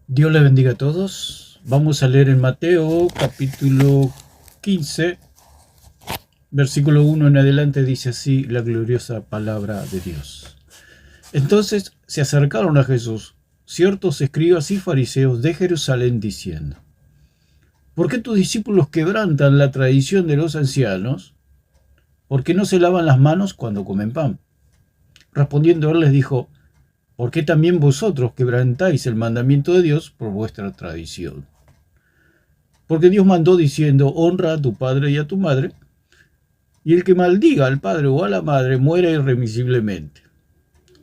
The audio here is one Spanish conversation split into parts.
Dios les bendiga a todos. Vamos a leer en Mateo capítulo 15, versículo 1 en adelante, dice así la gloriosa palabra de Dios. Entonces se acercaron a Jesús ciertos escribas y fariseos de Jerusalén diciendo: ¿por qué tus discípulos quebrantan la tradición de los ancianos? ¿Por qué no se lavan las manos cuando comen pan? Respondiendo él les dijo: ¿por qué también vosotros quebrantáis el mandamiento de Dios por vuestra tradición? Porque Dios mandó diciendo: honra a tu padre y a tu madre, y el que maldiga al padre o a la madre muera irremisiblemente.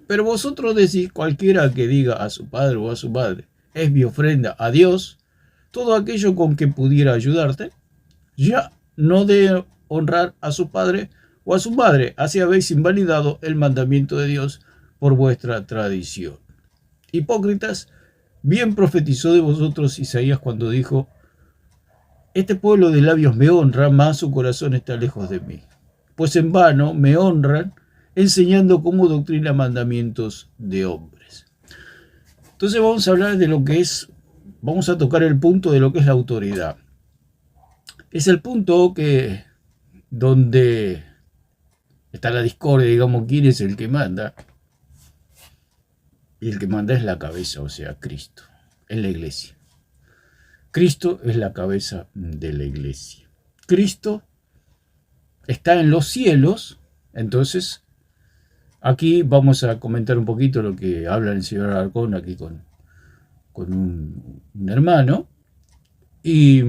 Pero vosotros decís: cualquiera que diga a su padre o a su madre, es mi ofrenda a Dios, todo aquello con que pudiera ayudarte, ya no de honrar a su padre o a su madre, así habéis invalidado el mandamiento de Dios por vuestra tradición. Hipócritas, bien profetizó de vosotros Isaías cuando dijo: este pueblo de labios me honra, mas su corazón está lejos de mí. Pues en vano me honran, enseñando como doctrina mandamientos de hombres. Entonces vamos a hablar de lo que es, vamos a tocar el punto de lo que es la autoridad. Es el punto donde está la discordia, digamos, quién es el que manda. Y el que manda es la cabeza, o sea, Cristo, en la iglesia. Cristo es la cabeza de la iglesia. Cristo está en los cielos. Entonces aquí vamos a comentar un poquito lo que habla el señor Alarcón aquí con un hermano, y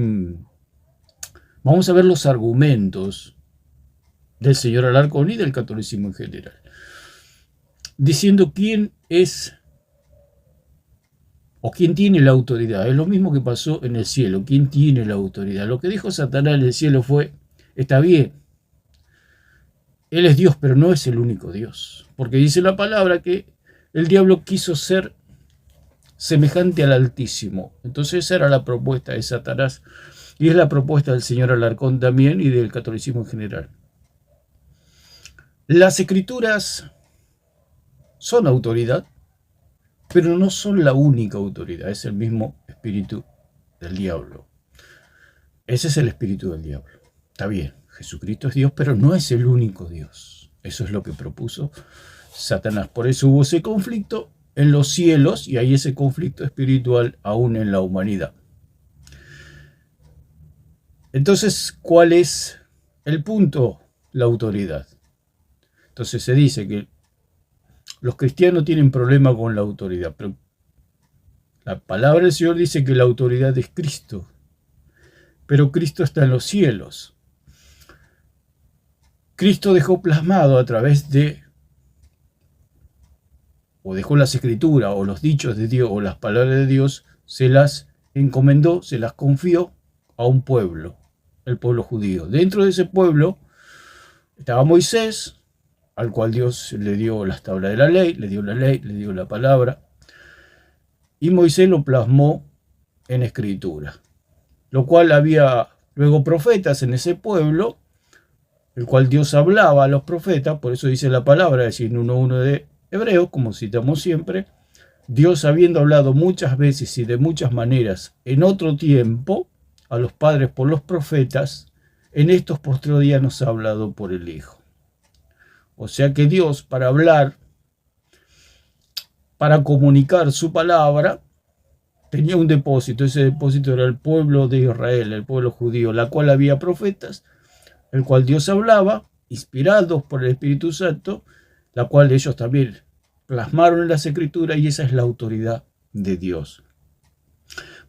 vamos a ver los argumentos del señor Alarcón y del catolicismo en general, diciendo quién es o quién tiene la autoridad. Es lo mismo que pasó en el cielo. ¿Quién tiene la autoridad? Lo que dijo Satanás en el cielo fue: está bien, él es Dios, pero no es el único Dios. Porque dice la palabra que el diablo quiso ser semejante al Altísimo. Entonces esa era la propuesta de Satanás. Y es la propuesta del señor Alarcón también y del catolicismo en general. Las escrituras son autoridad, pero no son la única autoridad. Es el mismo espíritu del diablo. Ese es el espíritu del diablo. Está bien, Jesucristo es Dios, pero no es el único Dios. Eso es lo que propuso Satanás. Por eso hubo ese conflicto en los cielos y hay ese conflicto espiritual aún en la humanidad. Entonces, ¿cuál es el punto? La autoridad. Entonces se dice que los cristianos tienen problema con la autoridad, pero la palabra del Señor dice que la autoridad es Cristo, pero Cristo está en los cielos. Cristo dejó plasmado a través de, o dejó las escrituras, o los dichos de Dios, o las palabras de Dios, se las encomendó, se las confió a un pueblo, el pueblo judío. Dentro de ese pueblo estaba Moisés, al cual Dios le dio las tablas de la ley, le dio la palabra, y Moisés lo plasmó en escritura, lo cual había luego profetas en ese pueblo, el cual Dios hablaba a los profetas. Por eso dice la palabra, es decir, 1:1 de Hebreos, como citamos siempre, Dios habiendo hablado muchas veces y de muchas maneras en otro tiempo a los padres por los profetas, en estos postreros días nos ha hablado por el Hijo. O sea que Dios, para hablar, para comunicar su palabra, tenía un depósito. Ese depósito era el pueblo de Israel, el pueblo judío, la cual había profetas, el cual Dios hablaba, inspirados por el Espíritu Santo, la cual ellos también plasmaron en las Escrituras, y esa es la autoridad de Dios.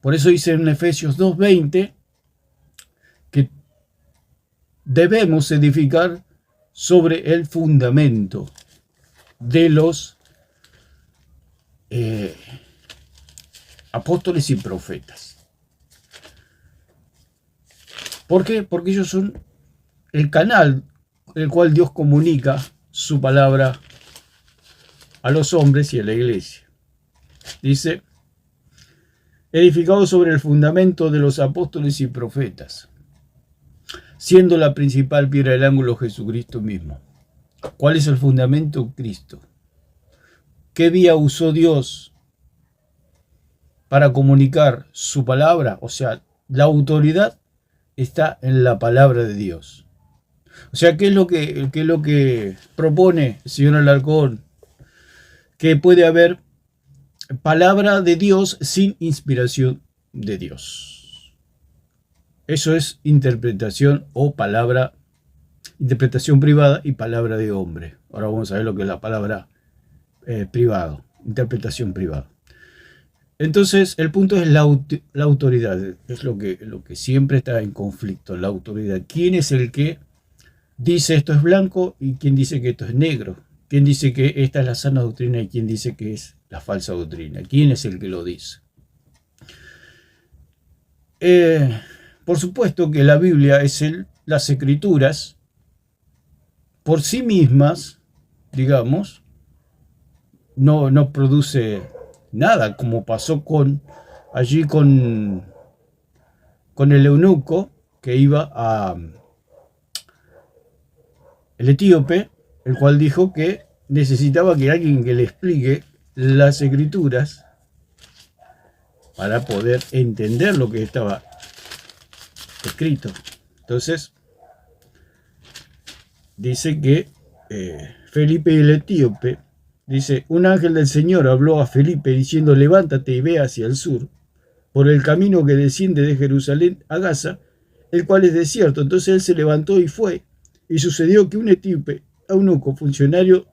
Por eso dice en Efesios 2:20 que debemos edificar sobre el fundamento de los apóstoles y profetas. ¿Por qué? Porque ellos son el canal en el cual Dios comunica su palabra a los hombres y a la iglesia. Dice: edificado sobre el fundamento de los apóstoles y profetas, siendo la principal piedra del ángulo Jesucristo mismo. ¿Cuál es el fundamento? Cristo. ¿Qué vía usó Dios para comunicar su palabra, o sea, la autoridad está en la palabra de Dios. O sea, qué es lo que propone el señor Alarcón? Que puede haber palabra de Dios sin inspiración de Dios. Eso es interpretación o palabra, interpretación privada y palabra de hombre. Ahora vamos a ver lo que es la palabra privado, interpretación privada. Entonces, el punto es la autoridad, es lo que siempre está en conflicto, la autoridad. ¿Quién es el que dice esto es blanco y quién dice que esto es negro? ¿Quién dice que esta es la sana doctrina y quién dice que es la falsa doctrina? ¿Quién es el que lo dice? Por supuesto que la Biblia es las escrituras por sí mismas, digamos, no produce nada, como pasó allí con el eunuco que iba el etíope, el cual dijo que necesitaba que alguien que le explique las escrituras para poder entender lo que estaba escrito. Entonces, dice que Felipe el etíope, dice, un ángel del Señor habló a Felipe diciendo, levántate y ve hacia el sur, por el camino que desciende de Jerusalén a Gaza, el cual es desierto. Entonces él se levantó y fue, y sucedió que un etíope, eunuco, funcionario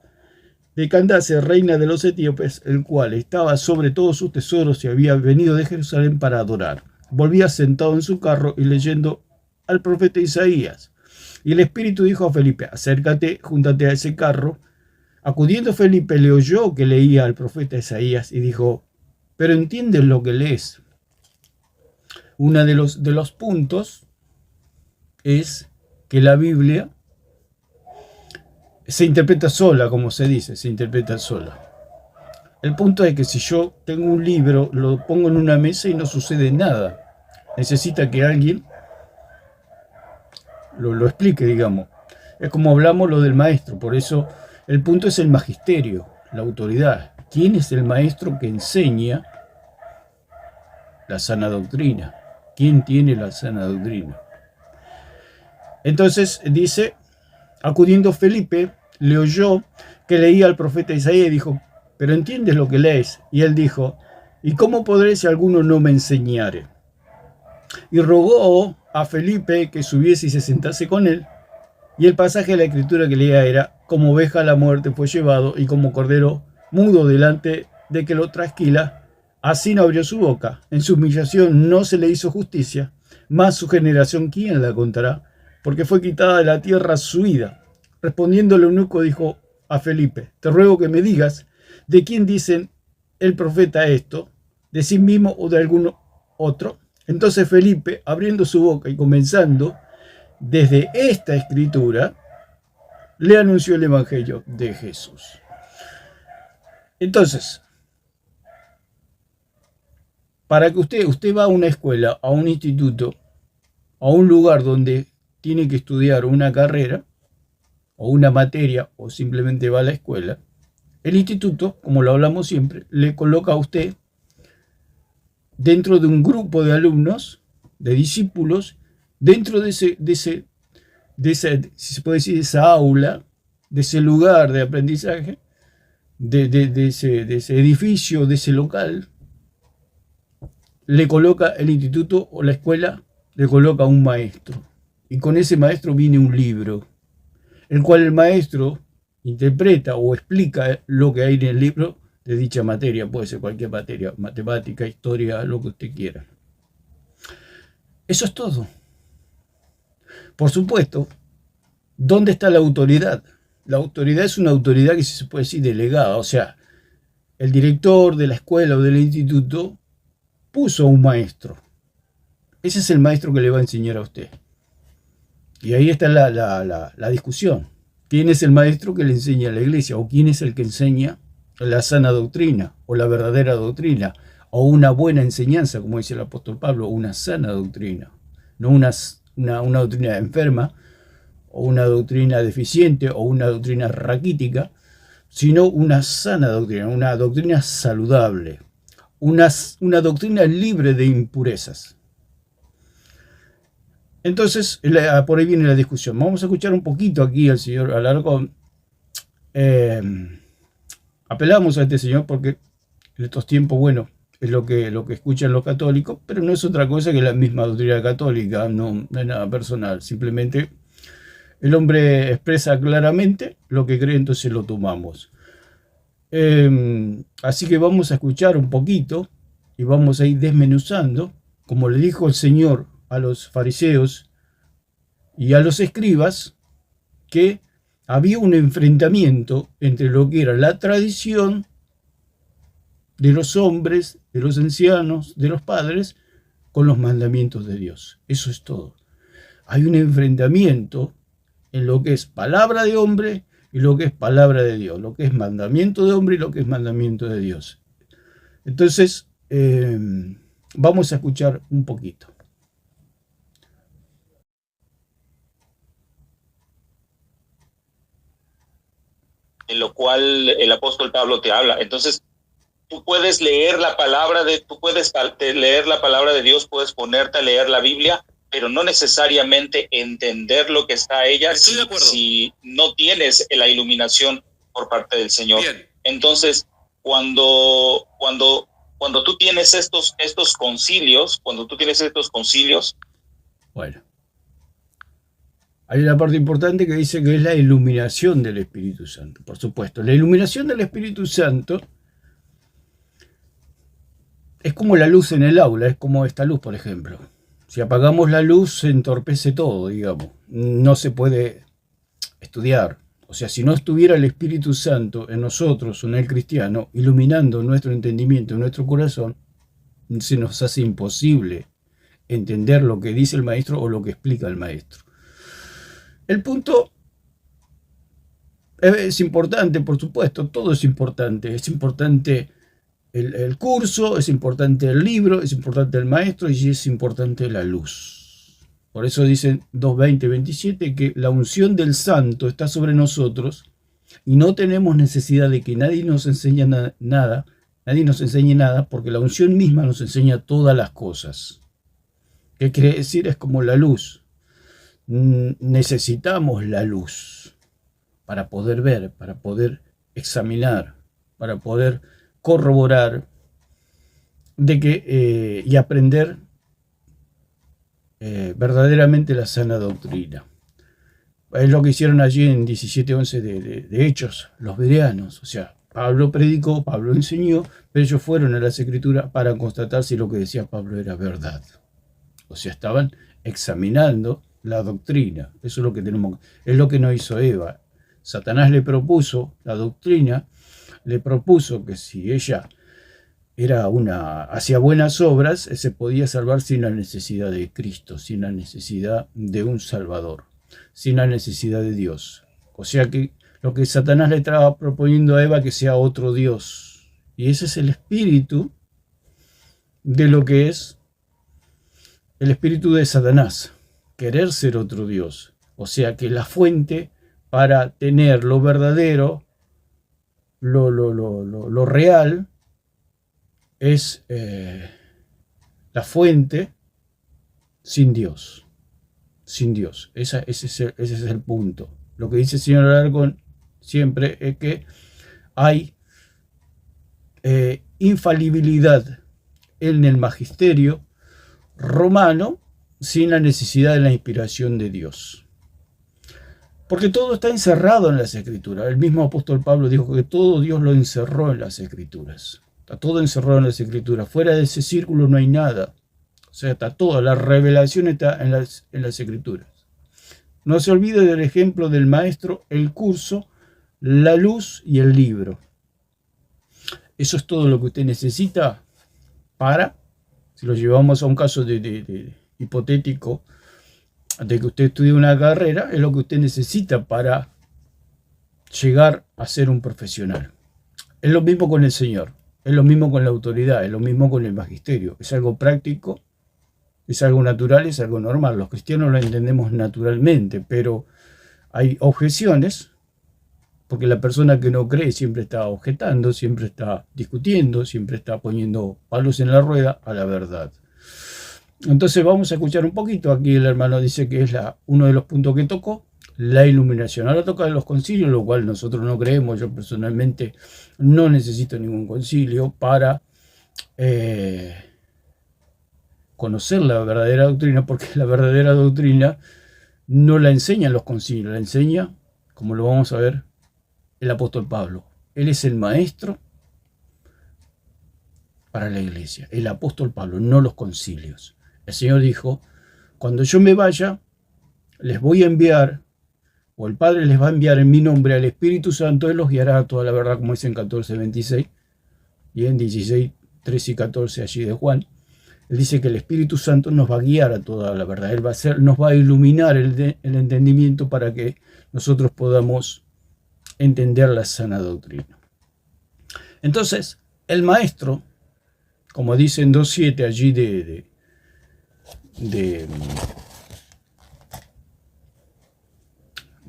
de Candace, reina de los etíopes, el cual estaba sobre todos sus tesoros y había venido de Jerusalén para adorar, volvía sentado en su carro y leyendo al profeta Isaías. Y el Espíritu dijo a Felipe, acércate, júntate a ese carro. Acudiendo Felipe le oyó que leía al profeta Isaías y dijo, pero ¿entiendes lo que lees? Uno de los puntos es que la Biblia se interpreta sola, como se dice, se interpreta sola. El punto es que si yo tengo un libro, lo pongo en una mesa y no sucede nada. Necesita que alguien lo explique, digamos. Es como hablamos lo del maestro, por eso el punto es el magisterio, la autoridad. ¿Quién es el maestro que enseña la sana doctrina? ¿Quién tiene la sana doctrina? Entonces dice, acudiendo Felipe, le oyó que leía al profeta Isaías y dijo, pero ¿entiendes lo que lees? Y él dijo, ¿y cómo podré si alguno no me enseñare? Y rogó a Felipe que subiese y se sentase con él. Y el pasaje de la escritura que leía era, como oveja a la muerte fue llevado, y como cordero mudo delante de que lo trasquila, así no abrió su boca. En su humillación no se le hizo justicia, mas su generación, ¿quién la contará? Porque fue quitada de la tierra su ida. Respondiendo el eunuco dijo a Felipe, te ruego que me digas, ¿de quién dicen el profeta esto? ¿De sí mismo o de algún otro? Entonces Felipe, abriendo su boca y comenzando desde esta escritura, le anunció el evangelio de Jesús. Entonces, para que usted va a una escuela, a un instituto, a un lugar donde tiene que estudiar una carrera, o una materia, o simplemente va a la escuela, el instituto, como lo hablamos siempre, le coloca a usted dentro de un grupo de alumnos, de discípulos, dentro de esa, si se puede decir, esa aula, de ese lugar de aprendizaje, de ese edificio, de ese local, le coloca el instituto o la escuela, le coloca un maestro. Y con ese maestro viene un libro, el cual el maestro interpreta o explica lo que hay en el libro de dicha materia. Puede ser cualquier materia, matemática, historia, lo que usted quiera. Eso es todo. Por supuesto, ¿dónde está la autoridad? La autoridad es una autoridad que se puede decir delegada, o sea, el director de la escuela o del instituto puso un maestro. Ese es el maestro que le va a enseñar a usted. Y ahí está la discusión. ¿Quién es el maestro que le enseña a la iglesia? ¿O quién es el que enseña la sana doctrina? ¿O la verdadera doctrina? ¿O una buena enseñanza, como dice el apóstol Pablo? Una sana doctrina. No una doctrina enferma, o una doctrina deficiente, o una doctrina raquítica, sino una sana doctrina, una doctrina saludable. una doctrina libre de impurezas. Entonces, por ahí viene la discusión. Vamos a escuchar un poquito aquí al señor Alarcón. Apelamos a este señor porque en estos tiempos, bueno, es lo que escuchan los católicos, pero no es otra cosa que la misma doctrina católica, no es nada personal. Simplemente el hombre expresa claramente lo que cree, entonces lo tomamos. Así que vamos a escuchar un poquito y vamos a ir desmenuzando, como le dijo el Señor a los fariseos y a los escribas, que había un enfrentamiento entre lo que era la tradición de los hombres, de los ancianos, de los padres, con los mandamientos de Dios. Eso es todo. Hay un enfrentamiento en lo que es palabra de hombre y lo que es palabra de Dios, lo que es mandamiento de hombre y lo que es mandamiento de Dios. Entonces, vamos a escuchar un poquito. En lo cual el apóstol Pablo te habla. Entonces, tú puedes leer la palabra de Dios, puedes ponerte a leer la Biblia, pero no necesariamente entender lo que está ella si no tienes la iluminación por parte del Señor. Bien. Entonces, cuando tú tienes estos concilios, bueno, hay una parte importante que dice que es la iluminación del Espíritu Santo. Por supuesto, la iluminación del Espíritu Santo es como la luz en el aula, es como esta luz, por ejemplo. Si apagamos la luz, se entorpece todo, digamos. No se puede estudiar. O sea, si no estuviera el Espíritu Santo en nosotros, en el cristiano, iluminando nuestro entendimiento, nuestro corazón, se nos hace imposible entender lo que dice el maestro o lo que explica el maestro. El punto es importante, por supuesto, todo es importante. Es importante el curso, es importante el libro, es importante el maestro y es importante la luz. Por eso dicen 2:20-27 que la unción del santo está sobre nosotros y no tenemos necesidad de que nadie nos enseñe nada, porque la unción misma nos enseña todas las cosas. ¿Qué quiere decir? Es como la luz. Necesitamos la luz para poder ver, para poder examinar, para poder corroborar de que, y aprender verdaderamente la sana doctrina. Es lo que hicieron allí en 17:11 de Hechos, los bereanos. O sea, Pablo predicó, Pablo enseñó, pero ellos fueron a las Escrituras para constatar si lo que decía Pablo era verdad. O sea, estaban examinando la doctrina. Eso es lo que tenemos. Es lo que no hizo Eva. Satanás le propuso la doctrina, le propuso que si ella hacía buenas obras, se podía salvar sin la necesidad de Cristo, sin la necesidad de un Salvador, sin la necesidad de Dios. O sea que lo que Satanás le estaba proponiendo a Eva, que sea otro Dios. Y ese es el espíritu de lo que es el espíritu de Satanás, querer ser otro Dios. O sea que la fuente para tener lo verdadero, lo real, es la fuente sin Dios. Sin Dios. Ese es el punto. Lo que dice el señor Alarcón siempre es que hay infalibilidad en el magisterio romano sin la necesidad de la inspiración de Dios. Porque todo está encerrado en las Escrituras. El mismo apóstol Pablo dijo que todo Dios lo encerró en las Escrituras. Está todo encerrado en las Escrituras. Fuera de ese círculo no hay nada. O sea, está toda la revelación está en las Escrituras. No se olvide del ejemplo del maestro, el curso, la luz y el libro. Eso es todo lo que usted necesita para, si lo llevamos a un caso de hipotético, de que usted estudie una carrera, es lo que usted necesita para llegar a ser un profesional. Es lo mismo con el Señor, es lo mismo con la autoridad, es lo mismo con el magisterio. Es algo práctico, es algo natural, es algo normal. Los cristianos lo entendemos naturalmente, pero hay objeciones porque la persona que no cree siempre está objetando, siempre está discutiendo, siempre está poniendo palos en la rueda a la verdad. Entonces vamos a escuchar un poquito. Aquí el hermano dice que es uno de los puntos que tocó, la iluminación. Ahora toca los concilios, lo cual nosotros no creemos. Yo personalmente no necesito ningún concilio para conocer la verdadera doctrina, porque la verdadera doctrina no la enseñan los concilios, la enseña, como lo vamos a ver, el apóstol Pablo. Él es el maestro para la iglesia, el apóstol Pablo, no los concilios. El Señor dijo, cuando yo me vaya, les voy a enviar, o el Padre les va a enviar en mi nombre al Espíritu Santo, Él los guiará a toda la verdad, como dice en 14:26, y en 16:13 y 14 allí de Juan. Él dice que el Espíritu Santo nos va a guiar a toda la verdad. Él nos va a iluminar el entendimiento para que nosotros podamos entender la sana doctrina. Entonces, el maestro, como dice en 2:7 allí de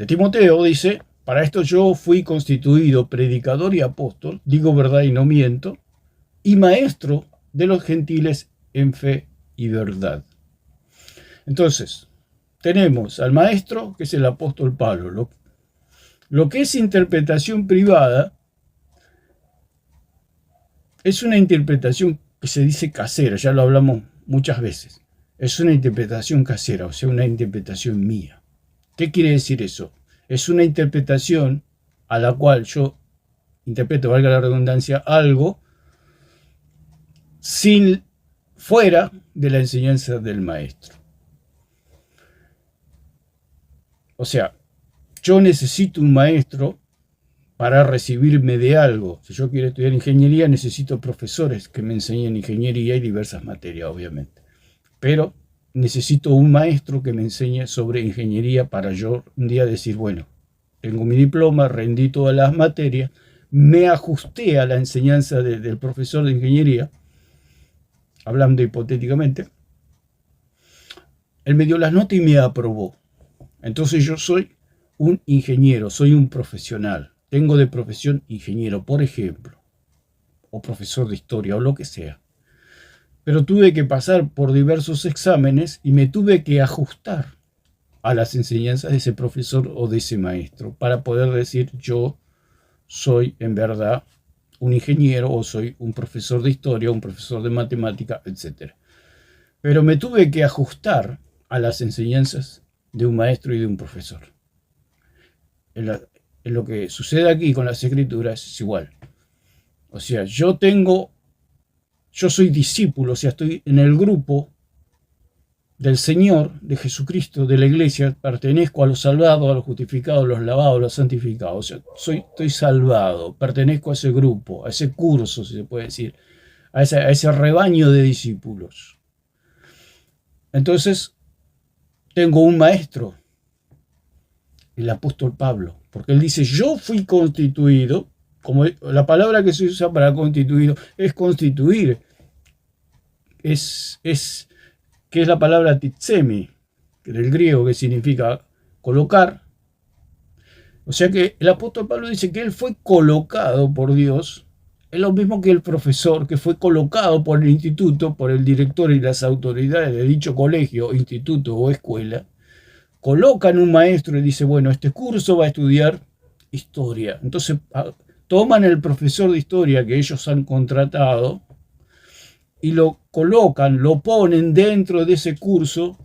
Timoteo, dice, para esto yo fui constituido predicador y apóstol, digo verdad y no miento, y maestro de los gentiles en fe y verdad. Entonces, tenemos al maestro, que es el apóstol Pablo. Lo que es interpretación privada es una interpretación que se dice casera, ya lo hablamos muchas veces. Es una interpretación casera, o sea, una interpretación mía. ¿Qué quiere decir eso? Es una interpretación a la cual yo interpreto, valga la redundancia, algo fuera de la enseñanza del maestro. O sea, yo necesito un maestro para recibirme de algo. Si yo quiero estudiar ingeniería, necesito profesores que me enseñen ingeniería y diversas materias, obviamente. Pero necesito un maestro que me enseñe sobre ingeniería para yo un día decir, bueno, tengo mi diploma, rendí todas las materias, me ajusté a la enseñanza del profesor de ingeniería, hablando hipotéticamente, él me dio las notas y me aprobó. Entonces yo soy un ingeniero, soy un profesional, tengo de profesión ingeniero, por ejemplo, o profesor de historia, o lo que sea. Pero tuve que pasar por diversos exámenes y me tuve que ajustar a las enseñanzas de ese profesor o de ese maestro para poder decir yo soy en verdad un ingeniero o soy un profesor de historia, un profesor de matemática, etc. Pero me tuve que ajustar a las enseñanzas de un maestro y de un profesor. En lo que sucede aquí con las escrituras es igual. O sea, yo soy discípulo, o sea, estoy en el grupo del Señor, de Jesucristo, de la iglesia, pertenezco a los salvados, a los justificados, a los lavados, a los santificados. O sea, estoy salvado, pertenezco a ese grupo, a ese curso, si se puede decir, a ese rebaño de discípulos. Entonces, tengo un maestro, el apóstol Pablo, porque él dice, yo fui constituido, como la palabra que se usa para constituido es constituir, que es la palabra titsemi, del griego, que significa colocar. O sea que el apóstol Pablo dice que él fue colocado por Dios, es lo mismo que el profesor que fue colocado por el instituto, por el director y las autoridades de dicho colegio, instituto o escuela, colocan un maestro y dice, bueno, este curso va a estudiar historia. Entonces toman el profesor de historia que ellos han contratado y lo colocan, lo ponen dentro de ese curso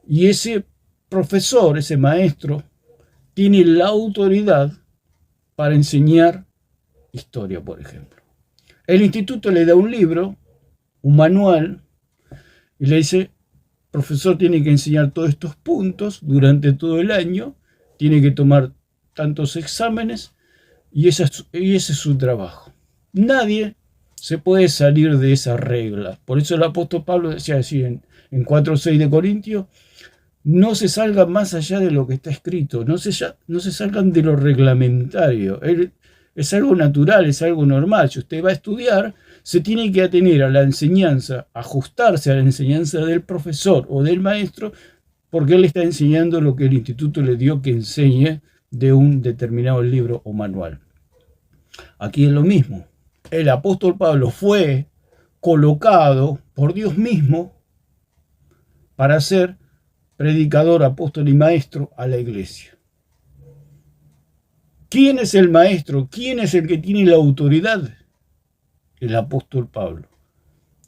y ese profesor, ese maestro, tiene la autoridad para enseñar historia, por ejemplo. El instituto le da un libro, un manual, y le dice, profesor tiene que enseñar todos estos puntos durante todo el año, tiene que tomar tantos exámenes y ese es su trabajo. Nadie se puede salir de esa regla. Por eso el apóstol Pablo decía así en 4:6 de Corintios, no se salgan más allá de lo que está escrito, no se salgan de lo reglamentario. Es algo natural, es algo normal. Si usted va a estudiar, se tiene que atener a la enseñanza, ajustarse a la enseñanza del profesor o del maestro, porque él está enseñando lo que el instituto le dio que enseñe de un determinado libro o manual. Aquí es lo mismo. El apóstol Pablo fue colocado por Dios mismo para ser predicador, apóstol y maestro a la iglesia. ¿Quién es el maestro? ¿Quién es el que tiene la autoridad? El apóstol Pablo.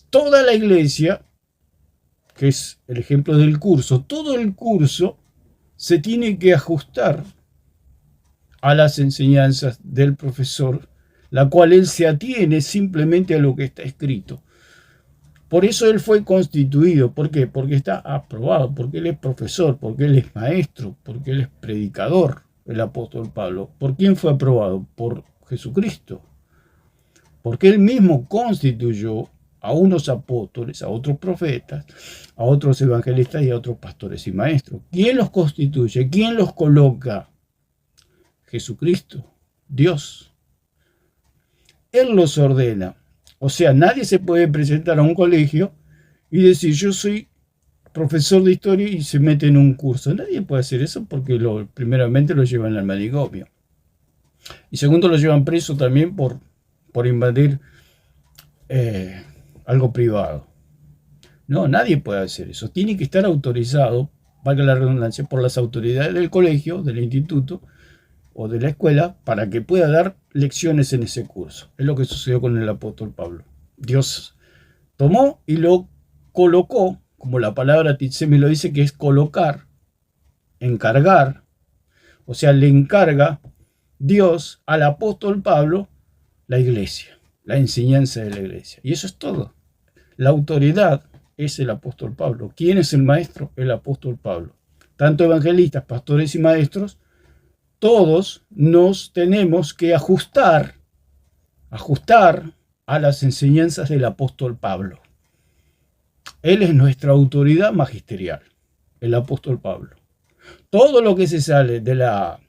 Toda la iglesia, que es el ejemplo del curso, todo el curso se tiene que ajustar a las enseñanzas del profesor, la cual él se atiene simplemente a lo que está escrito. Por eso él fue constituido. ¿Por qué? Porque está aprobado, porque él es profesor, porque él es maestro, porque él es predicador, el apóstol Pablo. ¿Por quién fue aprobado? Por Jesucristo. Porque él mismo constituyó a unos apóstoles, a otros profetas, a otros evangelistas y a otros pastores y maestros. ¿Quién los constituye? ¿Quién los coloca? Jesucristo, Dios. Él los ordena. O sea, nadie se puede presentar a un colegio y decir, yo soy profesor de historia y se mete en un curso. Nadie puede hacer eso porque primeramente lo llevan al manicomio. Y segundo, lo llevan preso también por invadir algo privado. No, nadie puede hacer eso. Tiene que estar autorizado, valga la redundancia, por las autoridades del colegio, del instituto o de la escuela para que pueda dar lecciones en ese curso. Es lo que sucedió con el apóstol Pablo. Dios tomó y lo colocó, como la palabra Titsemi lo dice, que es colocar, encargar, o sea, le encarga Dios al apóstol Pablo la iglesia, la enseñanza de la iglesia. Y eso es todo. La autoridad es el apóstol Pablo. ¿Quién es el maestro? El apóstol Pablo. Tanto evangelistas, pastores y maestros, todos nos tenemos que ajustar a las enseñanzas del apóstol Pablo. Él es nuestra autoridad magisterial, el apóstol Pablo. Todo lo que se sale de la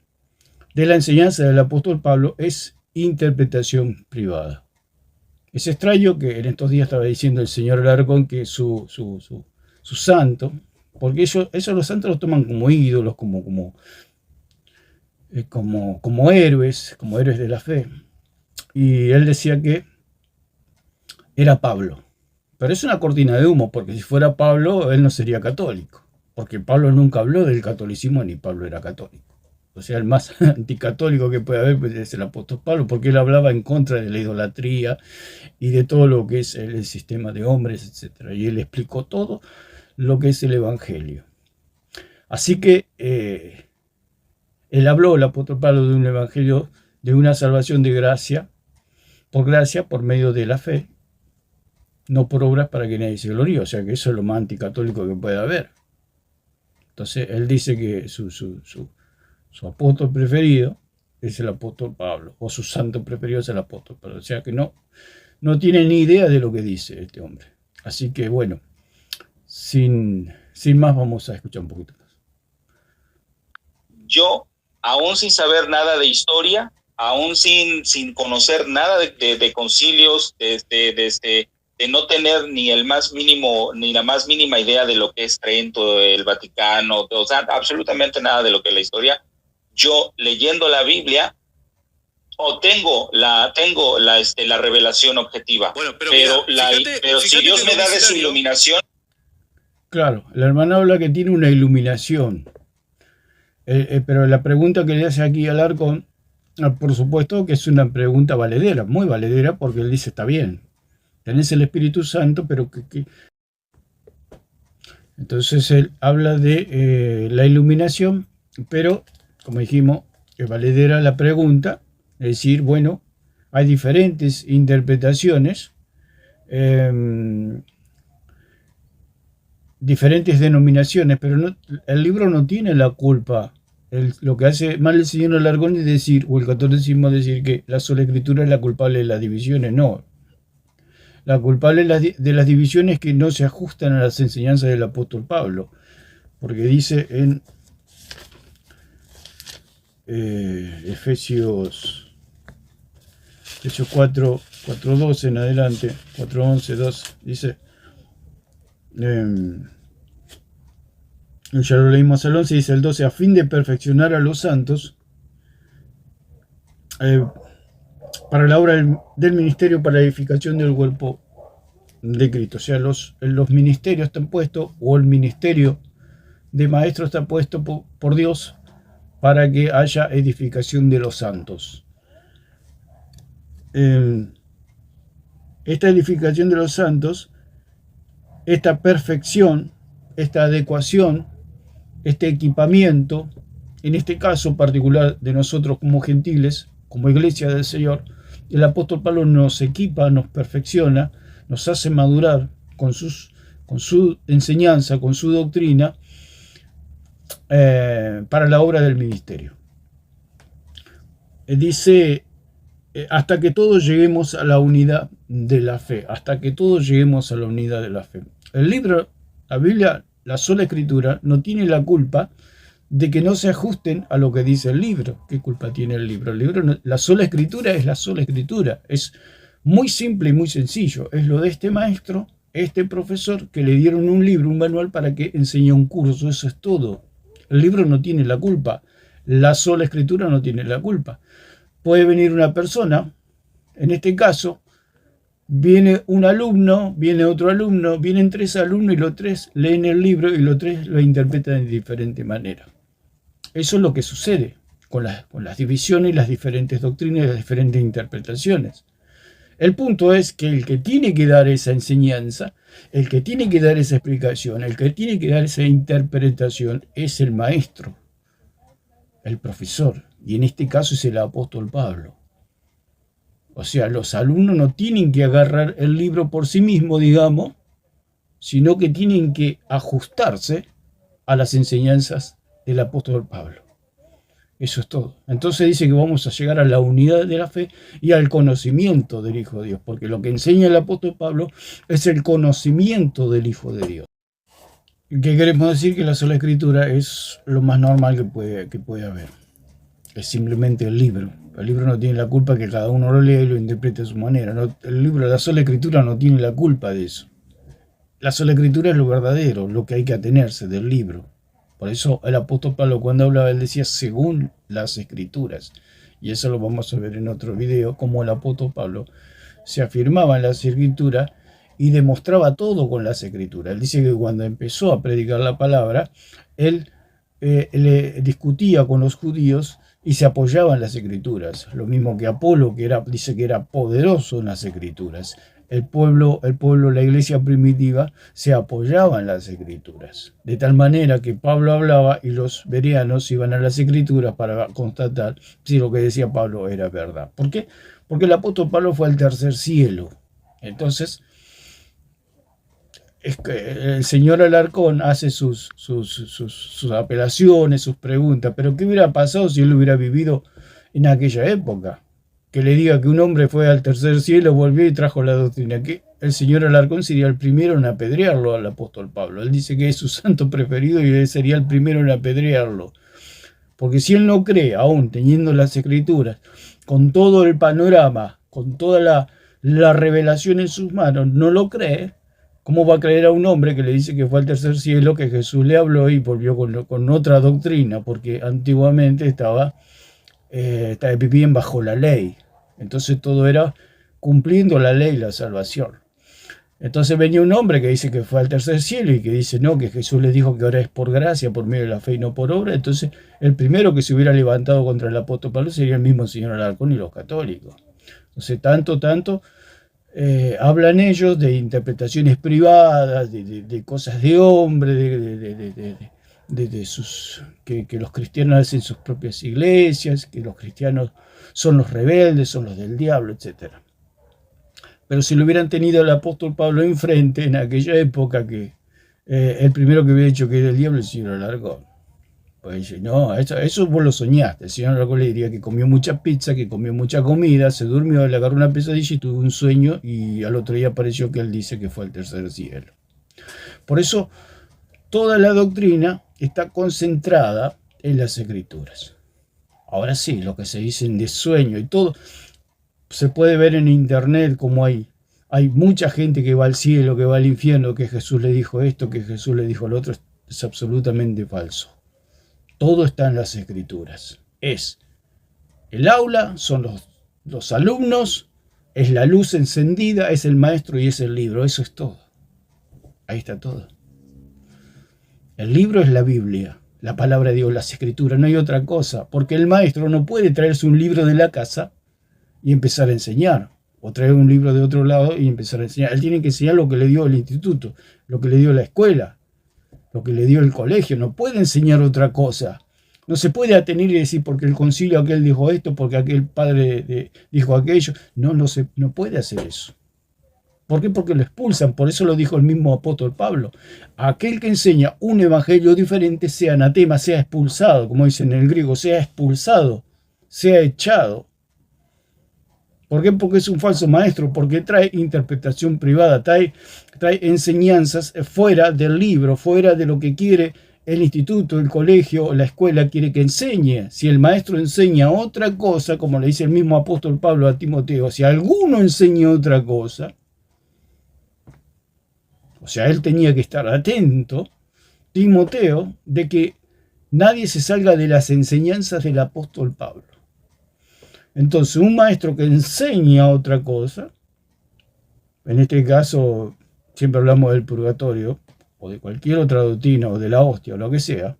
enseñanza del apóstol Pablo es interpretación privada. Es extraño que en estos días estaba diciendo el señor Alarcón que su santo, porque ellos los santos los toman como ídolos, como héroes de la fe. Y él decía que era Pablo. Pero es una cortina de humo, porque si fuera Pablo, él no sería católico. Porque Pablo nunca habló del catolicismo, ni Pablo era católico. O sea, el más anticatólico que puede haber pues, es el apóstol Pablo, porque él hablaba en contra de la idolatría y de todo lo que es el sistema de hombres, etc. Y él explicó todo lo que es el evangelio. Así que él habló, el apóstol Pablo, de un evangelio, de una salvación de gracia, por medio de la fe, no por obras para que nadie se gloríe. O sea que eso es lo más anticatólico que puede haber. Entonces él dice que su apóstol preferido es el apóstol Pablo, o su santo preferido es el apóstol Pablo. O sea que no tiene ni idea de lo que dice este hombre. Así que bueno, sin más vamos a escuchar un poquito más. Yo, aún sin saber nada de historia, aún sin conocer nada de concilios, de no tener ni la más mínima idea de lo que es Trento, el Vaticano, o sea, absolutamente nada de lo que es la historia, yo leyendo la Biblia tengo la revelación objetiva. Bueno, pero si Dios me da de su iluminación. Claro, la hermana habla que tiene una iluminación. Pero la pregunta que le hace aquí al Alarcón, por supuesto que es una pregunta valedera, muy valedera, porque él dice, está bien, tenés el Espíritu Santo, pero que... Entonces él habla de la iluminación, pero, como dijimos, es valedera la pregunta, es decir, bueno, hay diferentes interpretaciones, diferentes denominaciones, pero el libro no tiene la culpa. Lo que hace mal el señor Alarcón es decir, o el catolicismo decir que la sola escritura es la culpable de las divisiones. No. La culpable de las divisiones que no se ajustan a las enseñanzas del apóstol Pablo. Porque dice en Efesios 4:12 en adelante, 4:11:2, dice... ya lo leímos al 11, dice el 12, a fin de perfeccionar a los santos, para la obra del ministerio para la edificación del cuerpo de Cristo. O sea, los ministerios están puestos, o el ministerio de maestro está puesto por Dios para que haya edificación de los santos. Esta edificación de los santos, esta perfección, esta adecuación, este equipamiento, en este caso particular de nosotros como gentiles, como iglesia del Señor, el apóstol Pablo nos equipa, nos perfecciona, nos hace madurar con su enseñanza, con su doctrina, para la obra del ministerio. Dice, hasta que todos lleguemos a la unidad de la fe, hasta que todos lleguemos a la unidad de la fe. El libro, la Biblia, la sola escritura, no tiene la culpa de que no se ajusten a lo que dice el libro. ¿Qué culpa tiene el libro? El libro, la sola escritura es la sola escritura. Es muy simple y muy sencillo. Es lo de este maestro, este profesor, que le dieron un libro, un manual para que enseñe un curso. Eso es todo. El libro no tiene la culpa. La sola escritura no tiene la culpa. Puede venir una persona, en este caso, viene un alumno, viene otro alumno, vienen 3 alumnos y los 3 leen el libro y los 3 lo interpretan de diferente manera. Eso es lo que sucede con las divisiones, las diferentes doctrinas y las diferentes interpretaciones. El punto es que el que tiene que dar esa enseñanza, el que tiene que dar esa explicación, el que tiene que dar esa interpretación es el maestro, el profesor, y en este caso es el apóstol Pablo. O sea, los alumnos no tienen que agarrar el libro por sí mismos, digamos, sino que tienen que ajustarse a las enseñanzas del apóstol Pablo. Eso es todo. Entonces dice que vamos a llegar a la unidad de la fe y al conocimiento del Hijo de Dios, porque lo que enseña el apóstol Pablo es el conocimiento del Hijo de Dios. ¿Qué queremos decir? Que la sola escritura es lo más normal que puede haber. Es simplemente el libro. El libro no tiene la culpa que cada uno lo lea y lo interprete a su manera. No, el libro, la sola escritura no tiene la culpa de eso. La sola escritura es lo verdadero, lo que hay que atenerse del libro. Por eso el apóstol Pablo, cuando hablaba, él decía según las escrituras. Y eso lo vamos a ver en otro video, como el apóstol Pablo se afirmaba en las escrituras y demostraba todo con las escrituras. Él dice que cuando empezó a predicar la palabra, él le discutía con los judíos y se apoyaba en las escrituras. Lo mismo que Apolo, que dice que era poderoso en las escrituras. El pueblo, la iglesia primitiva, se apoyaba en las escrituras. De tal manera que Pablo hablaba y los bereanos iban a las escrituras para constatar si lo que decía Pablo era verdad. ¿Por qué? Porque el apóstol Pablo fue al tercer cielo. Entonces, es que el señor Alarcón hace sus apelaciones, sus preguntas, pero ¿qué hubiera pasado si él hubiera vivido en aquella época? Que le diga que un hombre fue al tercer cielo, volvió y trajo la doctrina, que el señor Alarcón sería el primero en apedrearlo al apóstol Pablo. Él dice que es su santo preferido y él sería el primero en apedrearlo. Porque si él no cree, aún teniendo las escrituras, con todo el panorama, con toda la revelación en sus manos, no lo cree, ¿cómo va a creer a un hombre que le dice que fue al tercer cielo, que Jesús le habló y volvió con otra doctrina? Porque antiguamente vivían bajo la ley. Entonces todo era cumpliendo la ley y la salvación. Entonces venía un hombre que dice que fue al tercer cielo y que dice no, que Jesús les dijo que ahora es por gracia, por medio de la fe y no por obra. Entonces el primero que se hubiera levantado contra el apóstol Pablo sería el mismo señor Alarcón y los católicos. Entonces tanto hablan ellos de interpretaciones privadas, de cosas de hombre, que los cristianos hacen sus propias iglesias, que los cristianos son los rebeldes, son los del diablo, etc. Pero si lo hubieran tenido al apóstol Pablo enfrente en aquella época, que el primero que hubiera dicho que era el diablo, el señor Alarcón. Pues dice, no, eso vos lo soñaste. El señor Alarcón le diría que comió mucha pizza, que comió mucha comida, se durmió, le agarró una pesadilla y tuvo un sueño y al otro día apareció que él dice que fue al tercer cielo. Por eso toda la doctrina está concentrada en las escrituras. Ahora sí, lo que se dicen de sueño y todo, se puede ver en internet como hay mucha gente que va al cielo, que va al infierno, que Jesús le dijo esto, que Jesús le dijo lo otro. Es absolutamente falso. Todo está en las escrituras. Es El aula son los alumnos, es la luz encendida, es el maestro y es el libro. Eso es todo. Ahí está todo. El libro es la Biblia, la palabra de Dios, las escrituras, no hay otra cosa. Porque el maestro no puede traerse un libro de la casa y empezar a enseñar. O traer un libro de otro lado y empezar a enseñar. Él tiene que enseñar lo que le dio el instituto, lo que le dio la escuela, lo que le dio el colegio. No puede enseñar otra cosa. No se puede atener y decir porque el concilio aquel dijo esto, porque aquel padre dijo aquello. No puede hacer eso. ¿Por qué? Porque lo expulsan. Por eso lo dijo el mismo apóstol Pablo. Aquel que enseña un evangelio diferente sea anatema, sea expulsado, como dicen en el griego, sea expulsado, sea echado. ¿Por qué? Porque es un falso maestro, porque trae interpretación privada, trae enseñanzas fuera del libro, fuera de lo que quiere el instituto, el colegio, la escuela quiere que enseñe. Si el maestro enseña otra cosa, como le dice el mismo apóstol Pablo a Timoteo, si alguno enseña otra cosa, o sea, él tenía que estar atento, Timoteo, de que nadie se salga de las enseñanzas del apóstol Pablo. Entonces, un maestro que enseña otra cosa, en este caso, siempre hablamos del purgatorio, o de cualquier otra doctrina, o de la hostia, o lo que sea,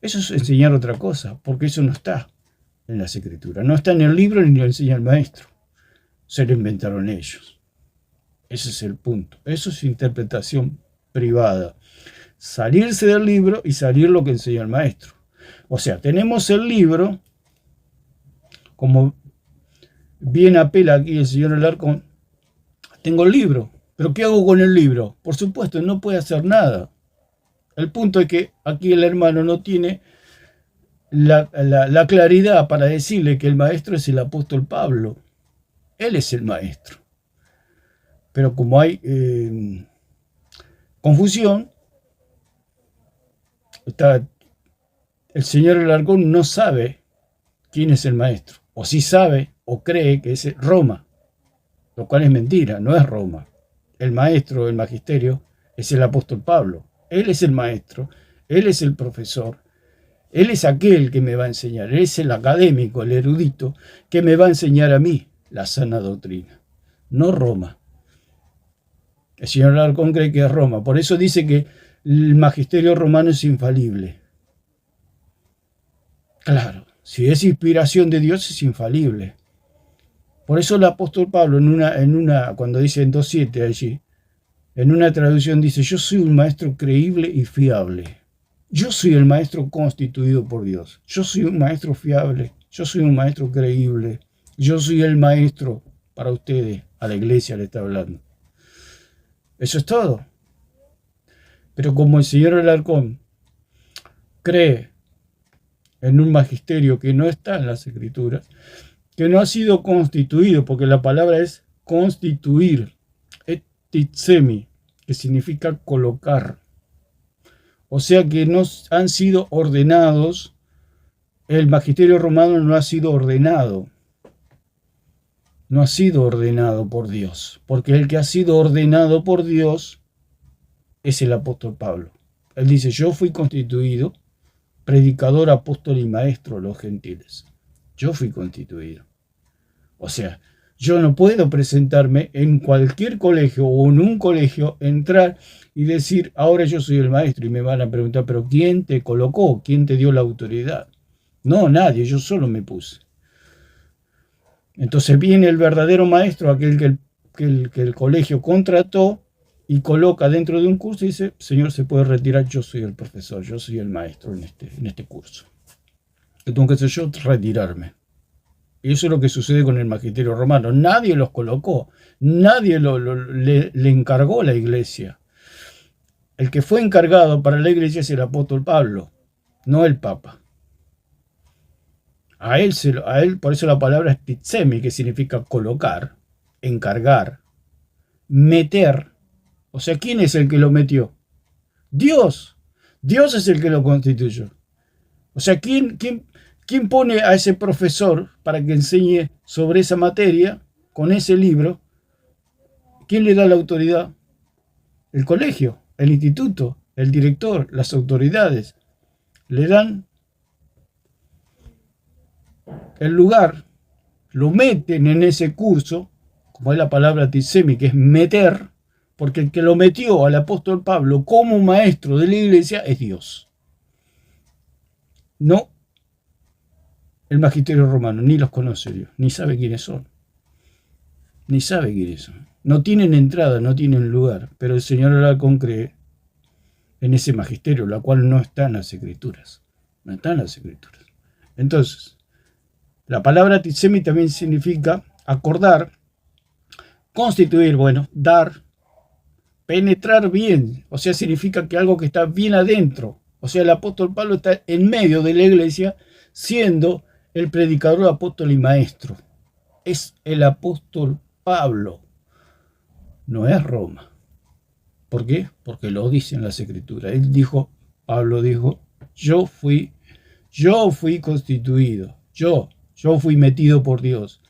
eso es enseñar otra cosa, porque eso no está en las escrituras, no está en el libro ni lo enseña el maestro, se lo inventaron ellos. Ese es el punto, eso es interpretación privada, salirse del libro y salir lo que enseña el maestro. O sea, tenemos el libro, como bien apela aquí el señor Alarcón, tengo el libro, pero ¿qué hago con el libro? Por supuesto, no puede hacer nada. El punto es que aquí el hermano no tiene la claridad para decirle que el maestro es el apóstol Pablo. Él es el maestro. Pero como hay confusión, el señor Alarcón no sabe quién es el maestro. O sí sabe o cree que es Roma, lo cual es mentira, no es Roma. El maestro, el magisterio, es el apóstol Pablo. Él es el maestro, él es el profesor, él es aquel que me va a enseñar, él es el académico, el erudito, que me va a enseñar a mí la sana doctrina, no Roma. El señor Alarcón cree que es Roma, por eso dice que el magisterio romano es infalible. Claro, si es inspiración de Dios es infalible. Por eso el apóstol Pablo, cuando dice en 2.7 allí, en una traducción dice, yo soy un maestro creíble y fiable. Yo soy el maestro constituido por Dios. Yo soy un maestro fiable. Yo soy un maestro creíble. Yo soy el maestro para ustedes. A la iglesia le está hablando. Eso es todo. Pero como el señor Alarcón cree en un magisterio que no está en las escrituras, que no ha sido constituido, porque la palabra es constituir, etitsemi, que significa colocar. O sea que no han sido ordenados, el magisterio romano no ha sido ordenado. No ha sido ordenado por Dios, porque el que ha sido ordenado por Dios es el apóstol Pablo. Él dice, yo fui constituido predicador, apóstol y maestro de los gentiles. Yo fui constituido. O sea, yo no puedo presentarme en cualquier colegio o en un colegio, entrar y decir, ahora yo soy el maestro, y me van a preguntar, pero ¿quién te colocó? ¿Quién te dio la autoridad? No, nadie, yo solo me puse. Entonces viene el verdadero maestro, aquel que el colegio contrató y coloca dentro de un curso y dice, señor, se puede retirar, yo soy el profesor, yo soy el maestro en este curso. Tengo que hacer yo retirarme. Y eso es lo que sucede con el magisterio romano. Nadie los colocó, nadie le encargó a la iglesia. El que fue encargado para la iglesia es el apóstol Pablo, no el papa. A él, por eso la palabra es titsemi, que significa colocar, encargar, meter. O sea, ¿quién es el que lo metió? Dios. Dios es el que lo constituyó. O sea, ¿quién pone a ese profesor para que enseñe sobre esa materia, con ese libro? ¿Quién le da la autoridad? El colegio, el instituto, el director, las autoridades. Le dan el lugar, lo meten en ese curso, como es la palabra tisemi, que es meter, porque el que lo metió al apóstol Pablo como maestro de la iglesia es Dios. No el magisterio romano, ni los conoce Dios, ni sabe quiénes son. Ni sabe quiénes son. No tienen entrada, no tienen lugar, pero el Señor Alarcón cree en ese magisterio, la cual no está en las Escrituras. No está en las Escrituras. Entonces, la palabra tisemi también significa acordar, constituir, bueno, dar, penetrar bien, o sea, significa que algo que está bien adentro. O sea, el apóstol Pablo está en medio de la iglesia, siendo el predicador, apóstol y maestro. Es el apóstol Pablo, no es Roma. ¿Por qué? Porque lo dicen las Escrituras. Pablo dijo, yo fui constituido, yo fui metido por Dios.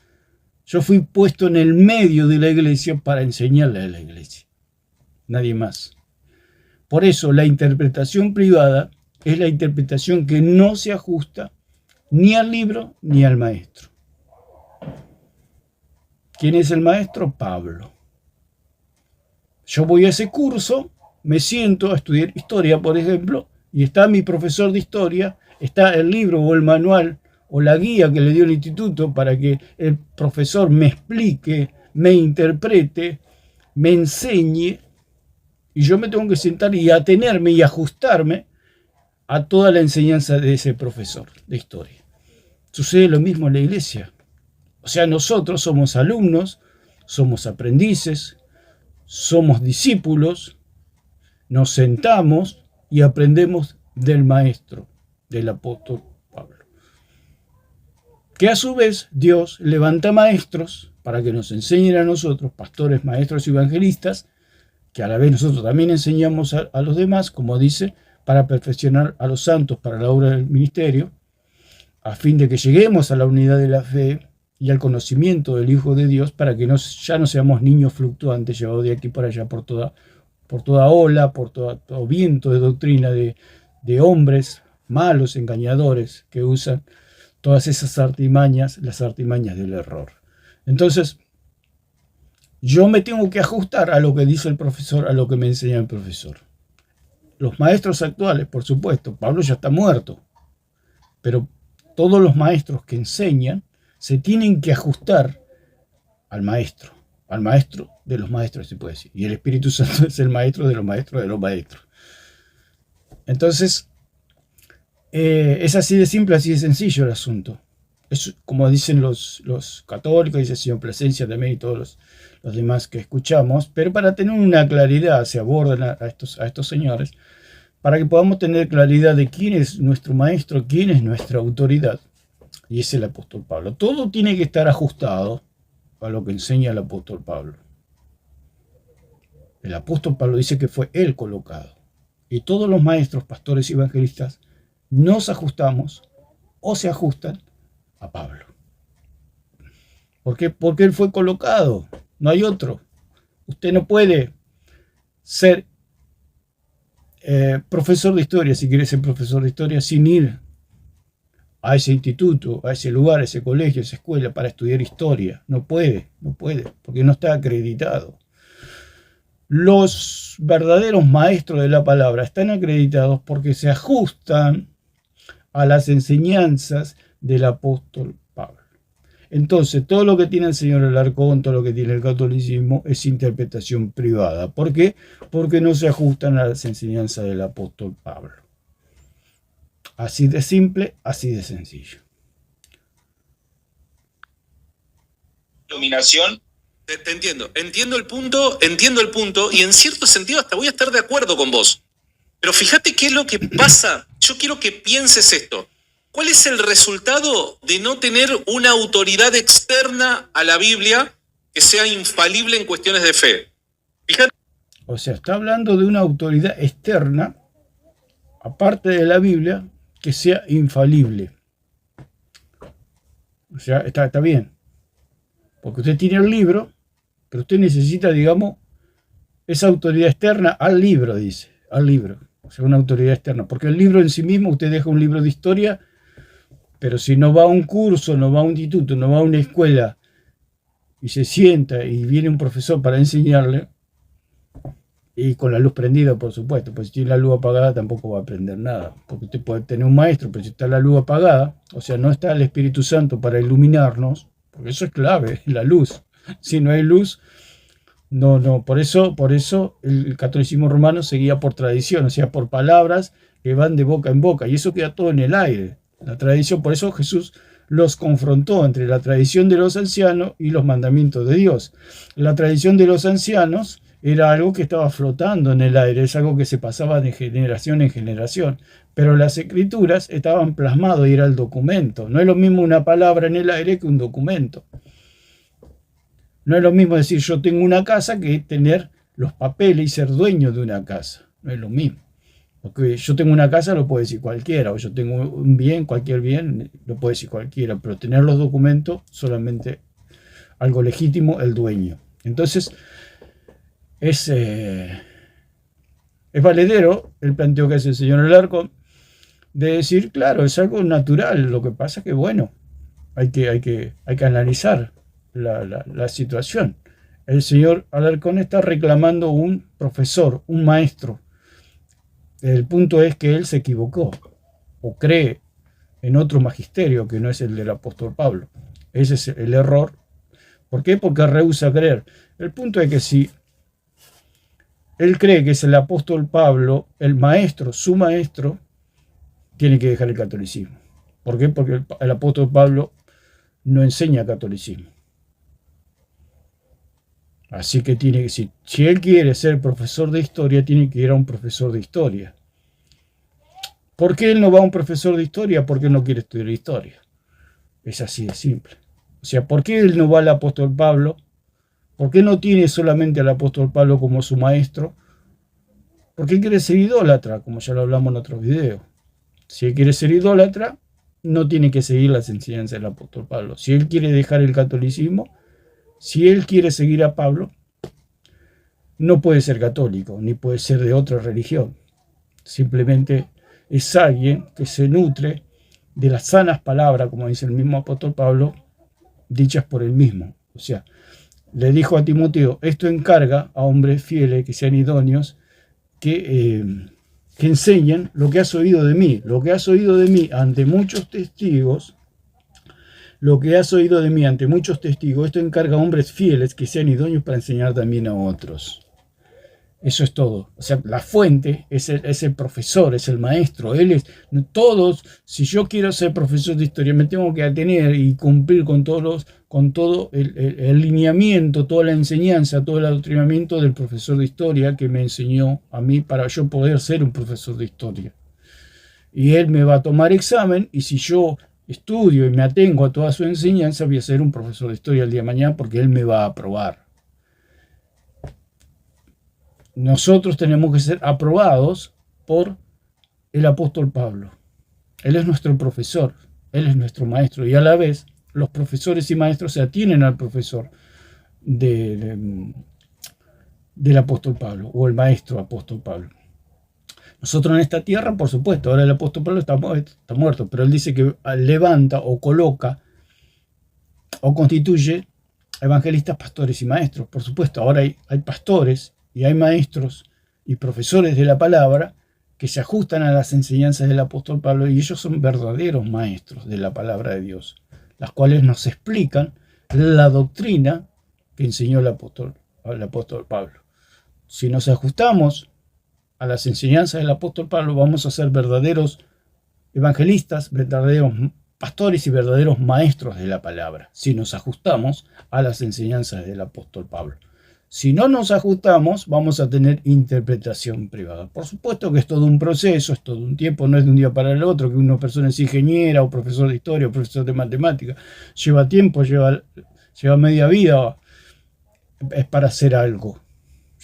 Yo fui puesto en el medio de la iglesia para enseñarle a la iglesia. Nadie más. Por eso la interpretación privada es la interpretación que no se ajusta ni al libro ni al maestro. ¿Quién es el maestro? Pablo. Yo voy a ese curso, me siento a estudiar historia, por ejemplo, y está mi profesor de historia, está el libro o el manual o la guía que le dio el instituto para que el profesor me explique, me interprete, me enseñe, y yo me tengo que sentar y atenerme y ajustarme a toda la enseñanza de ese profesor de historia. Sucede lo mismo en la iglesia. O sea, nosotros somos alumnos, somos aprendices, somos discípulos, nos sentamos y aprendemos del maestro, del apóstol Pablo. Que a su vez Dios levanta maestros para que nos enseñen a nosotros, pastores, maestros y evangelistas, que a la vez nosotros también enseñamos a los demás, como dice, para perfeccionar a los santos para la obra del ministerio, a fin de que lleguemos a la unidad de la fe y al conocimiento del Hijo de Dios, para que ya no seamos niños fluctuantes llevados de aquí para allá por toda ola, por todo viento de doctrina de hombres malos, engañadores, que usan todas esas artimañas, las artimañas del error. Entonces, yo me tengo que ajustar a lo que dice el profesor, a lo que me enseña el profesor. Los maestros actuales, por supuesto, Pablo ya está muerto, pero todos los maestros que enseñan se tienen que ajustar al maestro de los maestros, se puede decir. Y el Espíritu Santo es el maestro de los maestros de los maestros. Entonces, es así de simple, así de sencillo el asunto. Es como dicen los católicos, dice el señor Plasencia también y todos los demás que escuchamos, pero para tener una claridad se abordan a estos señores, para que podamos tener claridad de quién es nuestro maestro, quién es nuestra autoridad, y es el apóstol Pablo. Todo tiene que estar ajustado a lo que enseña el apóstol Pablo. El apóstol Pablo dice que fue él colocado, y todos los maestros, pastores y evangelistas nos ajustamos o se ajustan a Pablo. ¿Por qué? Porque él fue colocado, no hay otro. Usted no puede ser profesor de historia, si quiere ser profesor de historia, sin ir a ese instituto, a ese lugar, a ese colegio, a esa escuela para estudiar historia. No puede, porque no está acreditado. Los verdaderos maestros de la palabra están acreditados porque se ajustan a las enseñanzas del apóstol Pablo. Entonces, todo lo que tiene el señor Alarcón, todo lo que tiene el catolicismo, es interpretación privada. ¿Por qué? Porque no se ajustan a las enseñanzas del apóstol Pablo. Así de simple, así de sencillo. Iluminación. Te entiendo el punto, y en cierto sentido hasta voy a estar de acuerdo con vos. Pero fíjate qué es lo que pasa. Yo quiero que pienses esto. ¿Cuál es el resultado de no tener una autoridad externa a la Biblia que sea infalible en cuestiones de fe? Fíjate. O sea, está hablando de una autoridad externa, aparte de la Biblia, que sea infalible. O sea, está bien. Porque usted tiene el libro, pero usted necesita, digamos, esa autoridad externa al libro, dice. Al libro. O sea, una autoridad externa. Porque el libro en sí mismo, usted deja un libro de historia Pero si no va a un curso, no va a un instituto, no va a una escuela y se sienta y viene un profesor para enseñarle, y con la luz prendida, por supuesto, pues si tiene la luz apagada tampoco va a aprender nada, porque usted puede tener un maestro, pero si está la luz apagada, o sea, no está el Espíritu Santo para iluminarnos, porque eso es clave, la luz. Si no hay luz, no, por eso el catolicismo romano seguía por tradición, o sea, por palabras que van de boca en boca, y eso queda todo en el aire. La tradición, por eso Jesús los confrontó entre la tradición de los ancianos y los mandamientos de Dios. La tradición de los ancianos era algo que estaba flotando en el aire, es algo que se pasaba de generación en generación, pero las escrituras estaban plasmadas y era el documento. No es lo mismo una palabra en el aire que un documento. No es lo mismo decir yo tengo una casa que tener los papeles y ser dueño de una casa. No es lo mismo. Porque yo tengo una casa lo puede decir cualquiera, o yo tengo un bien, cualquier bien, lo puede decir cualquiera, pero tener los documentos solamente algo legítimo, el dueño. Entonces, es valedero el planteo que hace el señor Alarcón de decir, claro, es algo natural, lo que pasa que, bueno, hay que analizar la situación. El señor Alarcón está reclamando un profesor, un maestro. El punto es que él se equivocó o cree en otro magisterio que no es el del apóstol Pablo. Ese es el error. ¿Por qué? Porque rehúsa creer. El punto es que si él cree que es el apóstol Pablo, el maestro, su maestro, tiene que dejar el catolicismo. ¿Por qué? Porque el apóstol Pablo no enseña catolicismo. Así que tiene que, si él quiere ser profesor de historia, tiene que ir a un profesor de historia. ¿Por qué él no va a un profesor de historia? Porque él no quiere estudiar historia. Es así de simple. O sea, ¿por qué él no va al apóstol Pablo? ¿Por qué no tiene solamente al apóstol Pablo como su maestro? Porque él quiere ser idólatra, como ya lo hablamos en otros videos. Si él quiere ser idólatra, no tiene que seguir las enseñanzas del apóstol Pablo. Si él quiere dejar el catolicismo, si él quiere seguir a Pablo, no puede ser católico, ni puede ser de otra religión. Simplemente es alguien que se nutre de las sanas palabras, como dice el mismo apóstol Pablo, dichas por él mismo. O sea, le dijo a Timoteo, esto encarga a hombres fieles que sean idóneos, que enseñen lo que has oído de mí. Lo que has oído de mí ante muchos testigos, esto encarga a hombres fieles que sean idóneos para enseñar también a otros. Eso es todo. O sea, la fuente es el profesor, es el maestro. Él es todos. Si yo quiero ser profesor de historia, me tengo que atener y cumplir con todo el lineamiento, toda la enseñanza, todo el adoctrinamiento del profesor de historia que me enseñó a mí para yo poder ser un profesor de historia. Y él me va a tomar examen y si yo estudio y me atengo a toda su enseñanza, voy a ser un profesor de historia el día de mañana porque él me va a aprobar. Nosotros tenemos que ser aprobados por el apóstol Pablo. Él es nuestro profesor, él es nuestro maestro y a la vez los profesores y maestros se atienen al profesor del apóstol Pablo o el maestro apóstol Pablo. Nosotros en esta tierra, por supuesto, ahora el apóstol Pablo está muerto, pero él dice que levanta o coloca o constituye evangelistas, pastores y maestros. Por supuesto, ahora hay pastores y hay maestros y profesores de la palabra que se ajustan a las enseñanzas del apóstol Pablo y ellos son verdaderos maestros de la palabra de Dios, las cuales nos explican la doctrina que enseñó el apóstol Pablo. Si nos ajustamos a las enseñanzas del apóstol Pablo, vamos a ser verdaderos evangelistas, verdaderos pastores y verdaderos maestros de la palabra, si nos ajustamos a las enseñanzas del apóstol Pablo. Si no nos ajustamos, vamos a tener interpretación privada. Por supuesto que es todo un proceso, es todo un tiempo, no es de un día para el otro, que una persona es ingeniera o profesor de historia o profesor de matemática. Lleva tiempo, lleva media vida, es para hacer algo.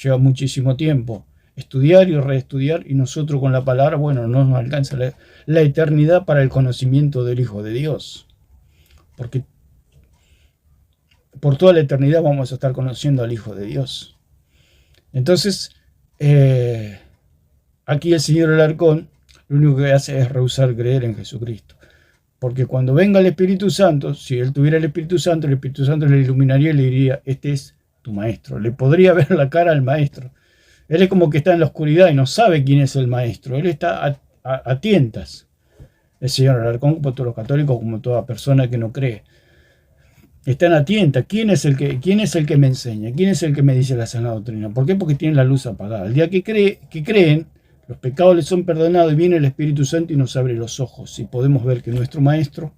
Lleva muchísimo tiempo. Estudiar y reestudiar, y nosotros con la palabra, bueno, no nos alcanza la eternidad para el conocimiento del Hijo de Dios. Porque por toda la eternidad vamos a estar conociendo al Hijo de Dios. Entonces, aquí el señor Alarcón lo único que hace es rehusar creer en Jesucristo. Porque cuando venga el Espíritu Santo, si él tuviera el Espíritu Santo le iluminaría y le diría, este es tu maestro. Le podría ver la cara al maestro. Él es como que está en la oscuridad y no sabe quién es el maestro. Él está a tientas. El Señor Alarcón, como todos los católicos, como toda persona que no cree. Están a tientas. ¿Quién es el que me enseña? ¿Quién es el que me dice la sana doctrina? ¿Por qué? Porque tienen la luz apagada. El día que creen, los pecados les son perdonados y viene el Espíritu Santo y nos abre los ojos. Y podemos ver que nuestro maestro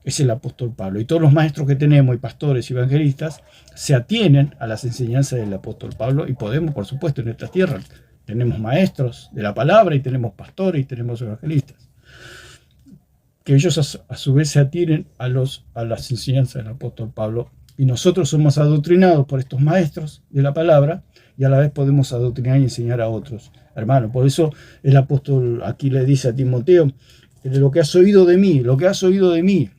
es el apóstol Pablo. Y todos los maestros que tenemos, y pastores y evangelistas, se atienen a las enseñanzas del apóstol Pablo. Y podemos, por supuesto, en nuestras tierras tenemos maestros de la palabra y tenemos pastores y tenemos evangelistas. Que ellos a su vez se atienen a las enseñanzas del apóstol Pablo. Y nosotros somos adoctrinados por estos maestros de la palabra y a la vez podemos adoctrinar y enseñar a otros. Hermano, por eso el apóstol aquí le dice a Timoteo, lo que has oído de mí, lo que has oído de mí.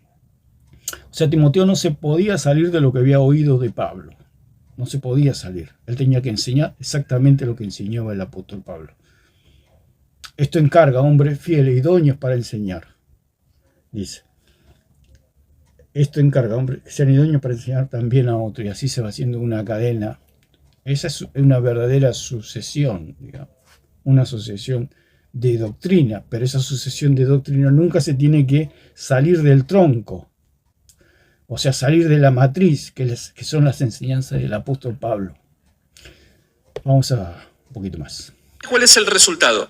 O sea, Timoteo no se podía salir de lo que había oído de Pablo. No se podía salir. Él tenía que enseñar exactamente lo que enseñaba el apóstol Pablo. Esto encarga a hombres fieles y idóneos para enseñar. Dice. Esto encarga a hombres que sean idóneos para enseñar también a otros. Y así se va haciendo una cadena. Esa es una verdadera sucesión, digamos. Una sucesión de doctrina. Pero esa sucesión de doctrina nunca se tiene que salir del tronco. O sea, salir de la matriz, que son las enseñanzas del apóstol Pablo. Vamos a un poquito más. ¿Cuál es el resultado?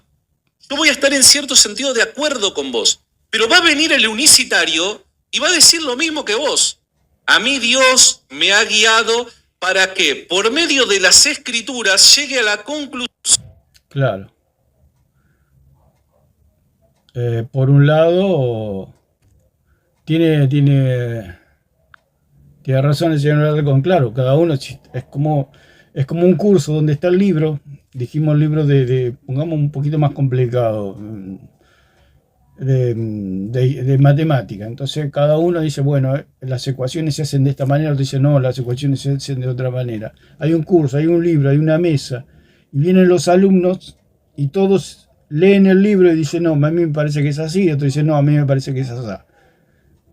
Yo voy a estar en cierto sentido de acuerdo con vos, pero va a venir el unicitario y va a decir lo mismo que vos. A mí Dios me ha guiado para que, por medio de las Escrituras, llegue a la conclusión. Claro. Por un lado, tiene razón el señor Alarcón. Claro, cada uno es como un curso donde está el libro. Dijimos el libro pongamos un poquito más complicado, de matemática. Entonces cada uno dice, bueno, las ecuaciones se hacen de esta manera, otro dice, no, las ecuaciones se hacen de otra manera. Hay un curso, hay un libro, hay una mesa, y vienen los alumnos y todos leen el libro y dicen, no, a mí me parece que es así, y otro dice, no, a mí me parece que es así.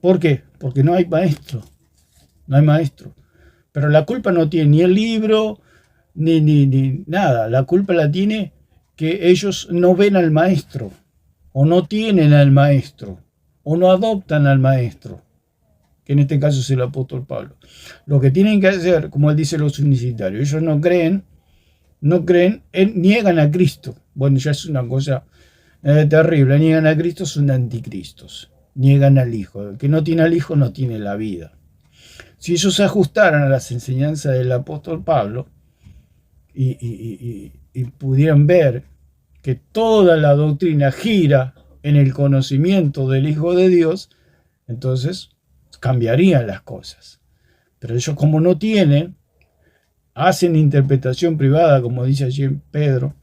¿Por qué? Porque no hay maestro. No hay maestro. Pero la culpa no tiene ni el libro, ni nada. La culpa la tiene que ellos no ven al maestro, o no tienen al maestro, o no adoptan al maestro, que en este caso es el apóstol Pablo. Lo que tienen que hacer, como él dice los unicitarios, ellos no creen, niegan a Cristo. Bueno, ya es una cosa terrible. Niegan a Cristo, son anticristos. Niegan al Hijo. El que no tiene al Hijo no tiene la vida. Si ellos se ajustaran a las enseñanzas del apóstol Pablo y pudieran ver que toda la doctrina gira en el conocimiento del Hijo de Dios, entonces cambiarían las cosas. Pero ellos, como no tienen, hacen interpretación privada, como dice allí en Pedro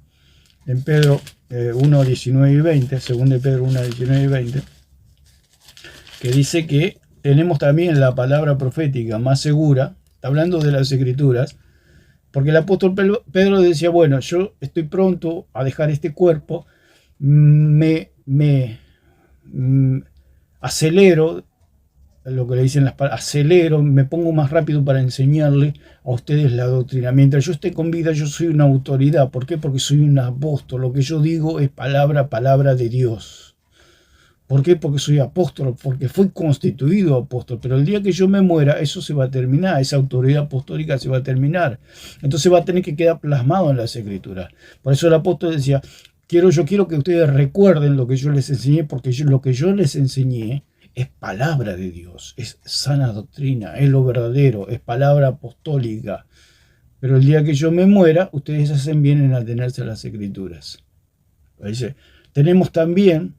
1, 19 y 20, según de Pedro 1, 19 y 20, que dice que tenemos también la palabra profética más segura, está hablando de las Escrituras, porque el apóstol Pedro decía, bueno, yo estoy pronto a dejar este cuerpo, me acelero, lo que le dicen las palabras, acelero, me pongo más rápido para enseñarle a ustedes la doctrina. Mientras yo esté con vida, yo soy una autoridad. ¿Por qué? Porque soy un apóstol. Lo que yo digo es palabra de Dios. ¿Por qué? Porque soy apóstol, porque fui constituido apóstol. Pero el día que yo me muera, eso se va a terminar, esa autoridad apostólica se va a terminar. Entonces va a tener que quedar plasmado en las Escrituras. Por eso el apóstol decía, yo quiero que ustedes recuerden lo que yo les enseñé, porque lo que yo les enseñé es palabra de Dios, es sana doctrina, es lo verdadero, es palabra apostólica. Pero el día que yo me muera, ustedes hacen bien en atenerse a las Escrituras. Dice, tenemos también,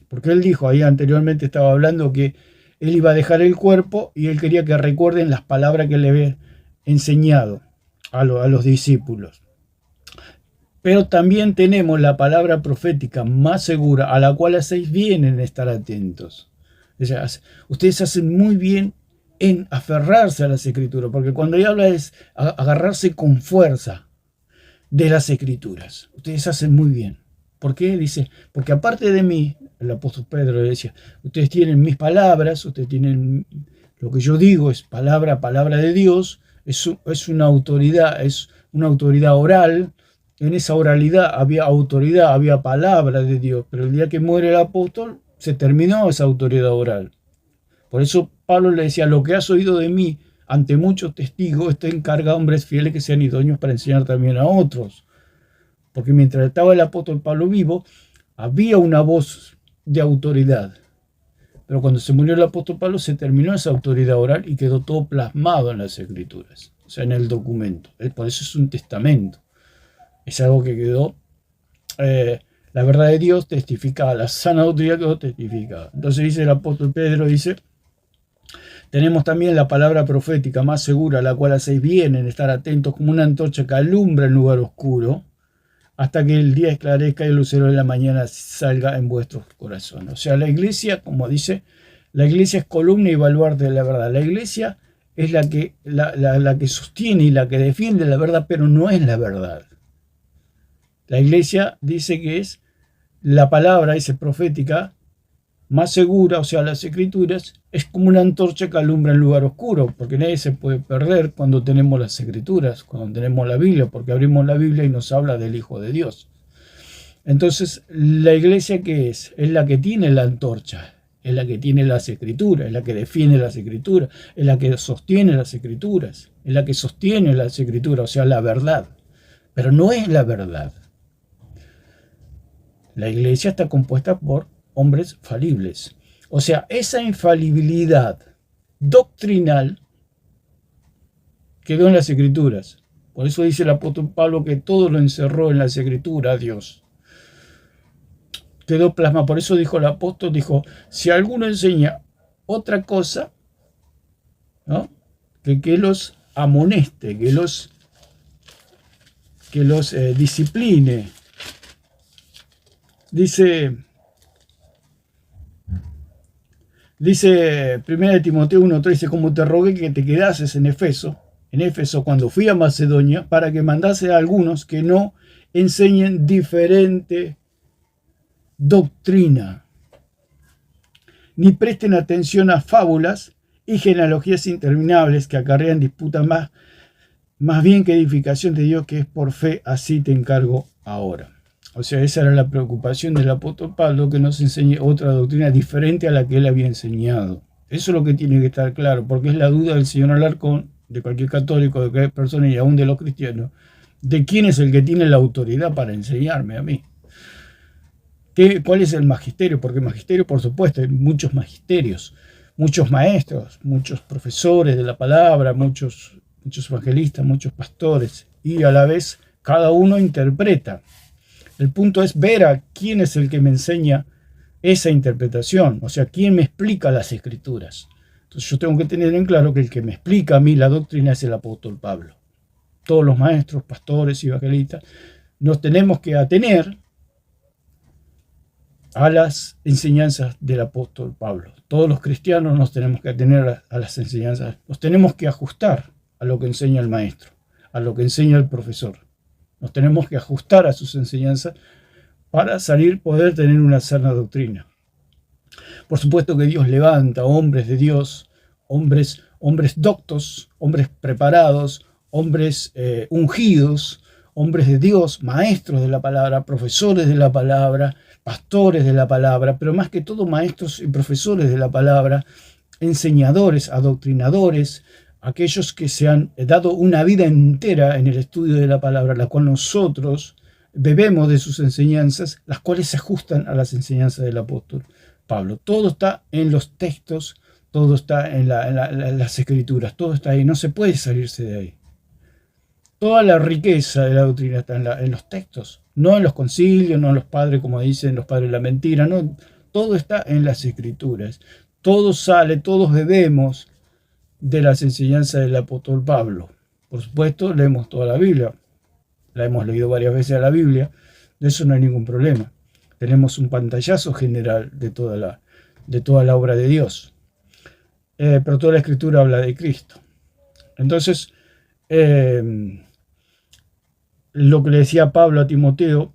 porque él dijo, ahí anteriormente estaba hablando que él iba a dejar el cuerpo y él quería que recuerden las palabras que le había enseñado a los discípulos. Pero también tenemos la palabra profética más segura, a la cual hacéis bien en estar atentos. O sea, ustedes hacen muy bien en aferrarse a las Escrituras, porque cuando ella habla es agarrarse con fuerza de las Escrituras. Ustedes hacen muy bien. ¿Por qué? Dice, porque aparte de mí el apóstol Pedro le decía, ustedes tienen mis palabras, ustedes tienen lo que yo digo, es palabra de Dios, es una autoridad oral. En esa oralidad había autoridad, había palabra de Dios, pero el día que muere el apóstol se terminó esa autoridad oral. Por eso Pablo le decía, lo que has oído de mí ante muchos testigos, está encarga a hombres fieles que sean idóneos para enseñar también a otros. Porque mientras estaba el apóstol Pablo vivo, había una voz de autoridad. Pero cuando se murió el apóstol Pablo se terminó esa autoridad oral y quedó todo plasmado en las escrituras, o sea, en el documento. Por eso es un testamento. Es algo que quedó, la verdad de Dios testificada, la sana doctrina quedó testificada. Entonces dice el apóstol Pedro, dice, tenemos también la palabra profética más segura, la cual hacéis bien en estar atentos como una antorcha que alumbra en lugar oscuro, hasta que el día esclarezca y el lucero de la mañana salga en vuestros corazones. O sea, la iglesia, como dice, la iglesia es columna y baluarte de la verdad. La iglesia es la que sostiene y la que defiende la verdad, pero no es la verdad. La iglesia dice que es la palabra, dice profética, más segura, o sea, las escrituras, es como una antorcha que alumbra en lugar oscuro, porque nadie se puede perder cuando tenemos las escrituras, cuando tenemos la Biblia, porque abrimos la Biblia y nos habla del Hijo de Dios. Entonces, la iglesia, ¿qué es? Es la que tiene la antorcha, es la que tiene las escrituras, es la que defiende las escrituras, es la que sostiene las escrituras, es la que sostiene las escrituras, o sea, la verdad. Pero no es la verdad. La iglesia está compuesta por hombres falibles. O sea, esa infalibilidad doctrinal quedó en las escrituras. Por eso dice el apóstol Pablo que todo lo encerró en las escrituras, Dios. Quedó plasma. Por eso dijo el apóstol, dijo, si alguno enseña otra cosa, ¿no? que los amoneste, que los discipline. Dice 1 Timoteo 1:3, dice, como te rogué que te quedases en Éfeso cuando fui a Macedonia, para que mandase a algunos que no enseñen diferente doctrina, ni presten atención a fábulas y genealogías interminables que acarrean disputas más bien que edificación de Dios, que es por fe, así te encargo ahora. O sea, esa era la preocupación del apóstol Pablo, que nos enseñe otra doctrina diferente a la que él había enseñado. Eso es lo que tiene que estar claro, porque es la duda del señor Alarcón, de cualquier católico, de cualquier persona y aún de los cristianos, de quién es el que tiene la autoridad para enseñarme a mí. ¿Cuál es el magisterio? Porque magisterio, por supuesto, hay muchos magisterios, muchos maestros, muchos profesores de la palabra, muchos evangelistas, muchos pastores, y a la vez cada uno interpreta. El punto es ver a quién es el que me enseña esa interpretación, o sea, quién me explica las escrituras. Entonces yo tengo que tener en claro que el que me explica a mí la doctrina es el apóstol Pablo. Todos los maestros, pastores y evangelistas nos tenemos que atener a las enseñanzas del apóstol Pablo. Todos los cristianos nos tenemos que atener a las enseñanzas, nos tenemos que ajustar a lo que enseña el maestro, a lo que enseña el profesor. Nos tenemos que ajustar a sus enseñanzas para poder tener una sana doctrina. Por supuesto que Dios levanta hombres de Dios, hombres doctos, hombres preparados, hombres ungidos, hombres de Dios, maestros de la palabra, profesores de la palabra, pastores de la palabra, pero más que todo maestros y profesores de la palabra, enseñadores, adoctrinadores, aquellos que se han dado una vida entera en el estudio de la palabra, la cual nosotros bebemos de sus enseñanzas, las cuales se ajustan a las enseñanzas del apóstol Pablo. Todo está en los textos, todo está en las escrituras, todo está ahí, no se puede salirse de ahí. Toda la riqueza de la doctrina está en los textos, no en los concilios, no en los padres, como dicen los padres de la mentira, no, todo está en las escrituras. Todo sale, todos bebemos de las enseñanzas del apóstol Pablo. Por supuesto, leemos toda la Biblia, la hemos leído varias veces a la Biblia, de eso no hay ningún problema. Tenemos un pantallazo general de toda la obra de Dios. Pero toda la escritura habla de Cristo. Entonces, lo que le decía Pablo a Timoteo,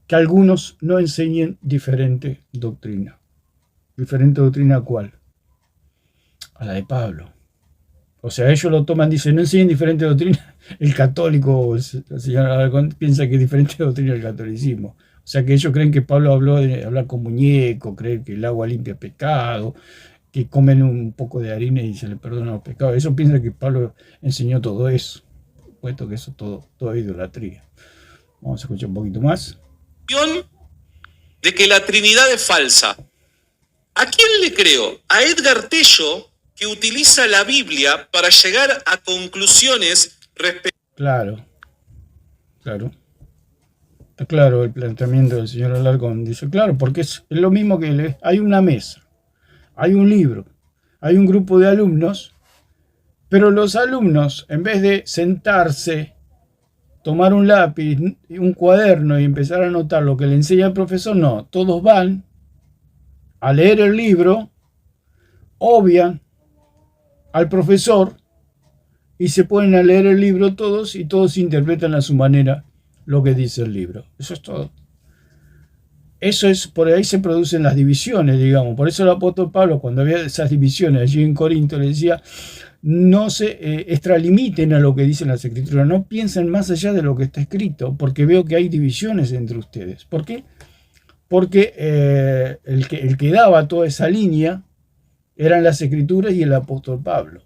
que algunos no enseñen diferente doctrina. ¿Diferente doctrina cuál? A la de Pablo. O sea, ellos lo toman, dicen, no enseñen diferente doctrina. El católico, el señor Alarcón, piensa que es diferente doctrina el catolicismo. O sea, que ellos creen que Pablo habló de hablar con muñecos, creen que el agua limpia pecado, que comen un poco de harina y se le perdonan los pecados. Ellos piensan que Pablo enseñó todo eso, puesto que eso todo es idolatría. Vamos a escuchar un poquito más. De que la Trinidad es falsa. ¿A quién le creo? A Edgar Tello, que utiliza la Biblia para llegar a conclusiones respecto. Claro. Está claro el planteamiento del señor Alarcón. Dice, claro, porque es lo mismo que hay una mesa, hay un libro, hay un grupo de alumnos, pero los alumnos, en vez de sentarse, tomar un lápiz, un cuaderno y empezar a anotar lo que le enseña el profesor, no, todos van a leer el libro, obvian al profesor y se ponen a leer el libro todos y todos interpretan a su manera lo que dice el libro. Eso es todo. Eso es, por ahí se producen las divisiones, digamos. Por eso el apóstol Pablo, cuando había esas divisiones allí en Corinto, le decía, no se extralimiten a lo que dicen las escrituras, no piensen más allá de lo que está escrito, porque veo que hay divisiones entre ustedes. ¿Por qué? Porque el que daba toda esa línea eran las escrituras y el apóstol Pablo.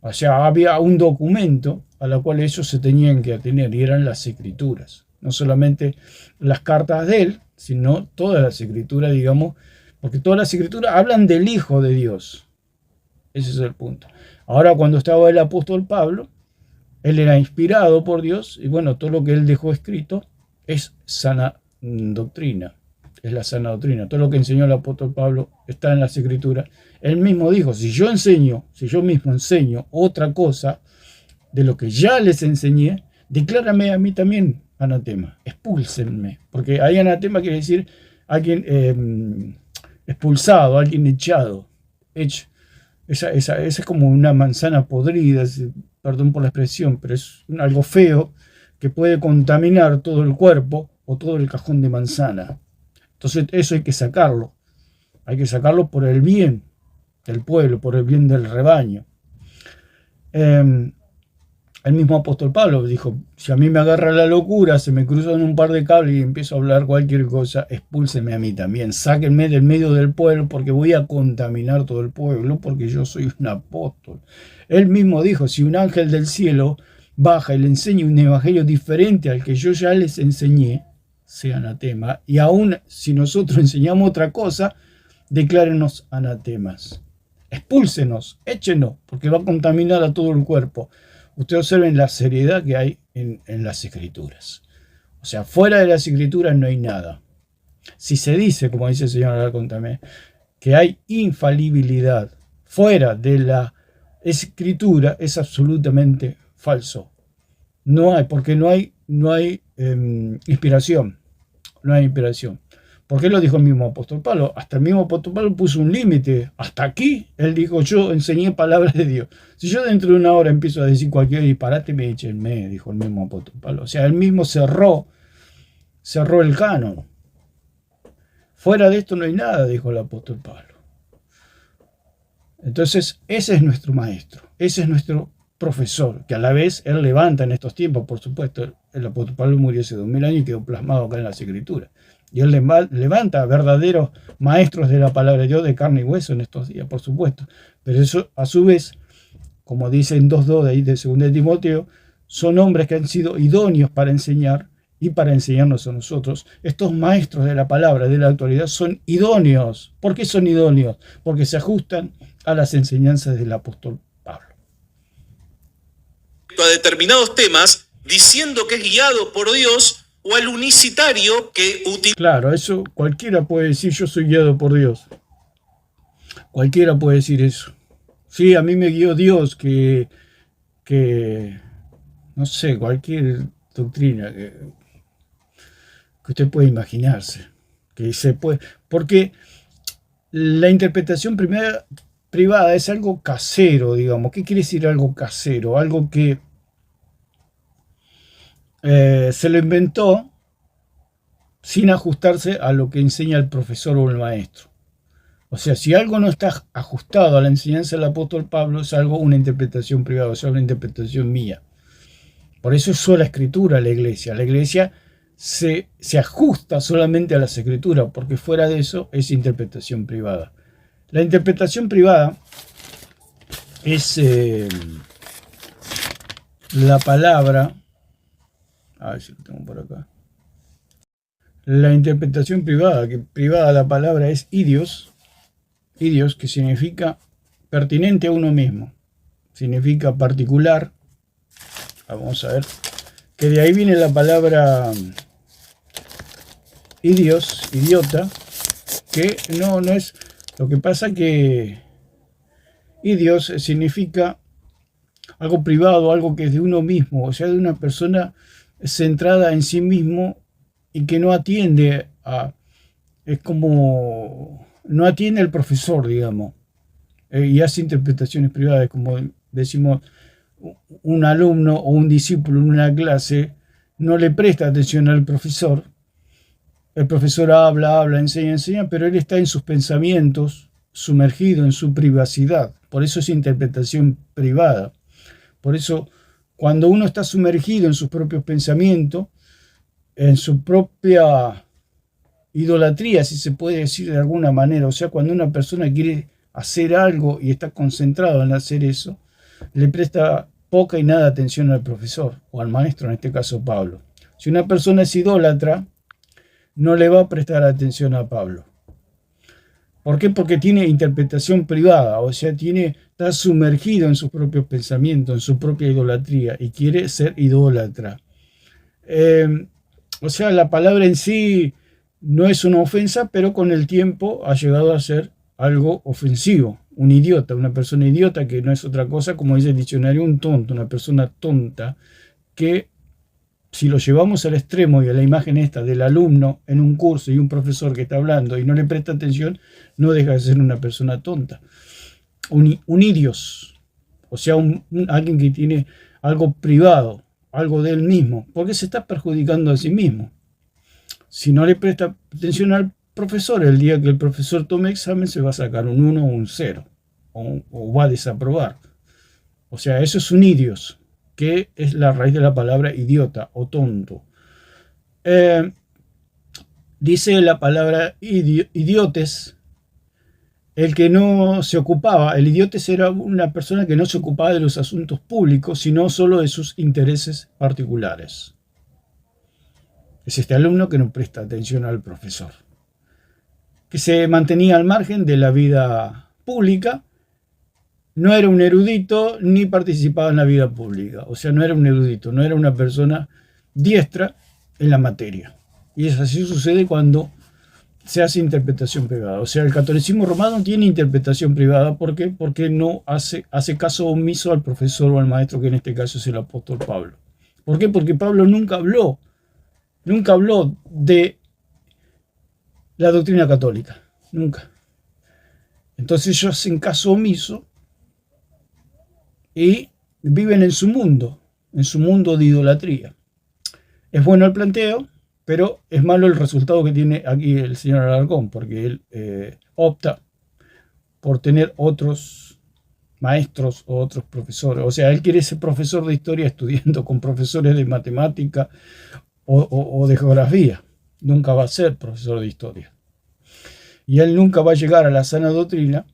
O sea, había un documento a la cual ellos se tenían que atener y eran las escrituras. No solamente las cartas de él, sino todas las escrituras, digamos, porque todas las escrituras hablan del Hijo de Dios. Ese es el punto. Ahora, cuando estaba el apóstol Pablo, él era inspirado por Dios y bueno, todo lo que él dejó escrito es sana doctrina. Es la sana doctrina. Todo lo que enseñó el apóstol Pablo está en las escrituras. Él mismo dijo, si yo mismo enseño otra cosa de lo que ya les enseñé, declárame a mí también anatema, expúlsenme. Porque hay anatema quiere decir alguien expulsado, alguien echado. Esa es como una manzana podrida, perdón por la expresión, pero es algo feo que puede contaminar todo el cuerpo o todo el cajón de manzana. Entonces eso hay que sacarlo. Hay que sacarlo por el bien del pueblo, por el bien del rebaño. El mismo apóstol Pablo dijo, si a mí me agarra la locura, se me cruzan un par de cables y empiezo a hablar cualquier cosa, expúlsenme a mí también, sáquenme del medio del pueblo porque voy a contaminar todo el pueblo porque yo soy un apóstol. Él mismo dijo, si un ángel del cielo baja y le enseña un evangelio diferente al que yo ya les enseñé, sea anatema, y aún si nosotros enseñamos otra cosa, declárenos anatemas. Expúlsenos, échenos, porque va a contaminar a todo el cuerpo. Ustedes observen la seriedad que hay en las escrituras. O sea, fuera de las escrituras no hay nada. Si se dice, como dice el señor Alarcón también, que hay infalibilidad fuera de la escritura, es absolutamente falso. No hay, porque no hay inspiración. No hay inspiración. ¿Por qué lo dijo el mismo apóstol Pablo? Hasta el mismo apóstol Pablo puso un límite. Hasta aquí, él dijo, yo enseñé palabras de Dios. Si yo dentro de una hora empiezo a decir cualquier disparate, me échenme, dijo el mismo apóstol Pablo. O sea, él mismo cerró el canon. Fuera de esto no hay nada, dijo el apóstol Pablo. Entonces, ese es nuestro maestro, ese es nuestro profesor, que a la vez él levanta en estos tiempos, por supuesto. El apóstol Pablo murió hace 2000 años y quedó plasmado acá en las escrituras. Y él levanta verdaderos maestros de la palabra de Dios de carne y hueso en estos días, por supuesto. Pero eso, a su vez, como dice en 2.2 de ahí de 2 de Timoteo, son hombres que han sido idóneos para enseñar y para enseñarnos a nosotros. Estos maestros de la palabra, de la autoridad, son idóneos. ¿Por qué son idóneos? Porque se ajustan a las enseñanzas del apóstol Pablo. A determinados temas, diciendo que es guiado por Dios, o al unicitario que utiliza. Claro, eso cualquiera puede decir, yo soy guiado por Dios. Cualquiera puede decir eso. Sí, a mí me guió Dios, que no sé, cualquier doctrina que usted puede imaginarse. Que se puede, porque la interpretación privada es algo casero, digamos. ¿Qué quiere decir algo casero? Algo que se lo inventó sin ajustarse a lo que enseña el profesor o el maestro. O sea, si algo no está ajustado a la enseñanza del apóstol Pablo, es algo, una interpretación privada, o sea, una interpretación mía. Por eso es sola escritura la iglesia. La iglesia se ajusta solamente a las escrituras, porque fuera de eso es interpretación privada. La interpretación privada es la palabra, a ver si lo tengo por acá. La interpretación privada, que privada la palabra es idios, que significa pertinente a uno mismo, significa particular. Vamos a ver, que de ahí viene la palabra idiota, que no es, lo que pasa que idios significa algo privado, algo que es de uno mismo, o sea, de una persona centrada en sí mismo y que no atiende a, es como, no atiende al profesor, digamos, y hace interpretaciones privadas, como decimos, un alumno o un discípulo en una clase no le presta atención al profesor. El profesor habla, enseña, pero él está en sus pensamientos, sumergido en su privacidad. Por eso es interpretación privada. Por eso, cuando uno está sumergido en sus propios pensamientos, en su propia idolatría, si se puede decir de alguna manera, o sea, cuando una persona quiere hacer algo y está concentrado en hacer eso, le presta poca y nada atención al profesor o al maestro, en este caso Pablo. Si una persona es idólatra, no le va a prestar atención a Pablo. ¿Por qué? Porque tiene interpretación privada, o sea, está sumergido en sus propios pensamientos, en su propia idolatría y quiere ser idólatra. O sea, la palabra en sí no es una ofensa, pero con el tiempo ha llegado a ser algo ofensivo. Un idiota, una persona idiota, que no es otra cosa, como dice el diccionario, un tonto, una persona tonta, que si lo llevamos al extremo y a la imagen esta del alumno en un curso y un profesor que está hablando y no le presta atención, no deja de ser una persona tonta. Un idios, o sea, alguien que tiene algo privado, algo de él mismo, porque se está perjudicando a sí mismo. Si no le presta atención al profesor, el día que el profesor tome examen se va a sacar un 1 o un 0, o va a desaprobar. O sea, eso es un idios, que es la raíz de la palabra idiota o tonto. Dice la palabra idiotes, el que no se ocupaba, el idiotes era una persona que no se ocupaba de los asuntos públicos, sino solo de sus intereses particulares. Es este alumno que no presta atención al profesor, que se mantenía al margen de la vida pública, no era un erudito ni participaba en la vida pública, o sea, no era un erudito, no era una persona diestra en la materia. Y es así sucede cuando se hace interpretación privada. O sea, el catolicismo romano tiene interpretación privada. ¿Por qué? Porque no hace caso omiso al profesor o al maestro, que en este caso es el apóstol Pablo. ¿Por qué? Porque Pablo nunca habló de la doctrina católica, nunca. Entonces ellos hacen caso omiso y viven en su mundo de idolatría. Es bueno el planteo, pero es malo el resultado que tiene aquí el señor Alarcón, porque él opta por tener otros maestros o otros profesores. O sea, él quiere ser profesor de historia estudiando con profesores de matemática o de geografía. Nunca va a ser profesor de historia. Y él nunca va a llegar a la sana doctrina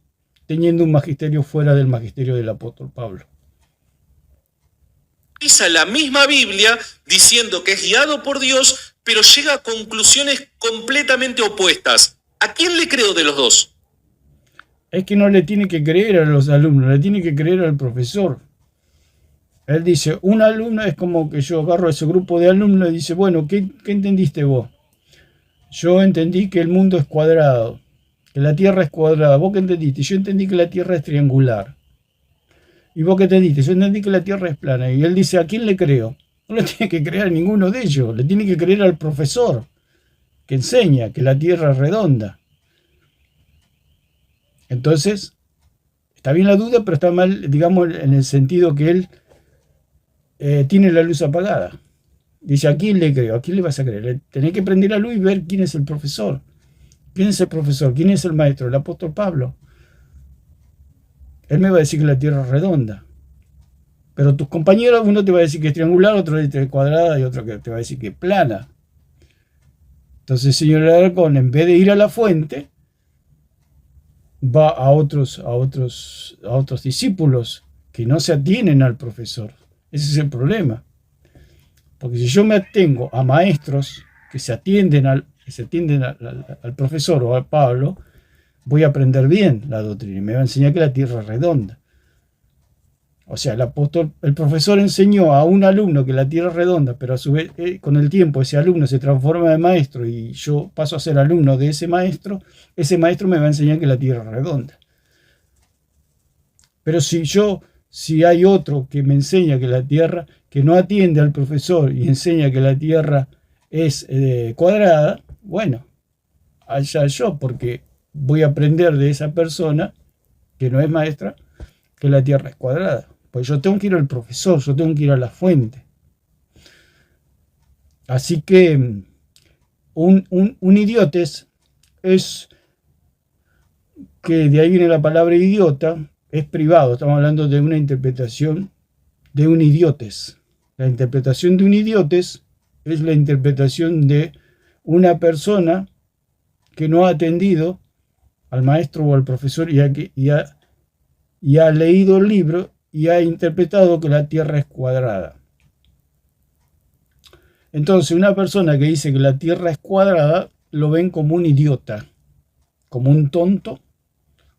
teniendo un magisterio fuera del magisterio del apóstol Pablo. Utiliza la misma Biblia diciendo que es guiado por Dios, pero llega a conclusiones completamente opuestas. ¿A quién le creo de los dos? Es que no le tiene que creer a los alumnos, le tiene que creer al profesor. Él dice, un alumno es como que yo agarro a ese grupo de alumnos y dice, bueno, ¿qué entendiste vos? Yo entendí que el mundo es cuadrado, que la Tierra es cuadrada. ¿Vos qué entendiste? Yo entendí que la Tierra es triangular. ¿Y vos qué entendiste? Yo entendí que la Tierra es plana. Y él dice, ¿a quién le creo? No le tiene que creer a ninguno de ellos, le tiene que creer al profesor que enseña que la Tierra es redonda. Entonces, está bien la duda, pero está mal, digamos, en el sentido que él tiene la luz apagada. Dice, ¿a quién le creo? ¿A quién le vas a creer? Tenés que prender la luz y ver quién es el profesor. ¿Quién es el profesor? ¿Quién es el maestro? El apóstol Pablo. Él me va a decir que la tierra es redonda. Pero tus compañeros, uno te va a decir que es triangular, otro que es cuadrada y otro que te va a decir que es plana. Entonces el señor Alarcón, en vez de ir a la fuente, va a otros discípulos que no se atienen al profesor. Ese es el problema. Porque si yo me atengo a maestros que se atienden al profesor o al Pablo, voy a aprender bien la doctrina y me va a enseñar que la tierra es redonda. O sea, el profesor enseñó a un alumno que la tierra es redonda, pero a su vez, con el tiempo, ese alumno se transforma en maestro y yo paso a ser alumno de ese maestro me va a enseñar que la tierra es redonda. Pero si hay otro que me enseña que la tierra, que no atiende al profesor y enseña que la tierra es cuadrada, bueno, allá yo, porque voy a aprender de esa persona que no es maestra que la tierra es cuadrada. Pues yo tengo que ir al profesor, yo tengo que ir a la fuente. Así que un idiotes es que de ahí viene la palabra idiota, es privado. Estamos hablando de una interpretación de un idiotes. La interpretación de un idiotes es la interpretación de una persona que no ha atendido al maestro o al profesor y ha leído el libro y ha interpretado que la tierra es cuadrada. Entonces, una persona que dice que la tierra es cuadrada lo ven como un idiota, como un tonto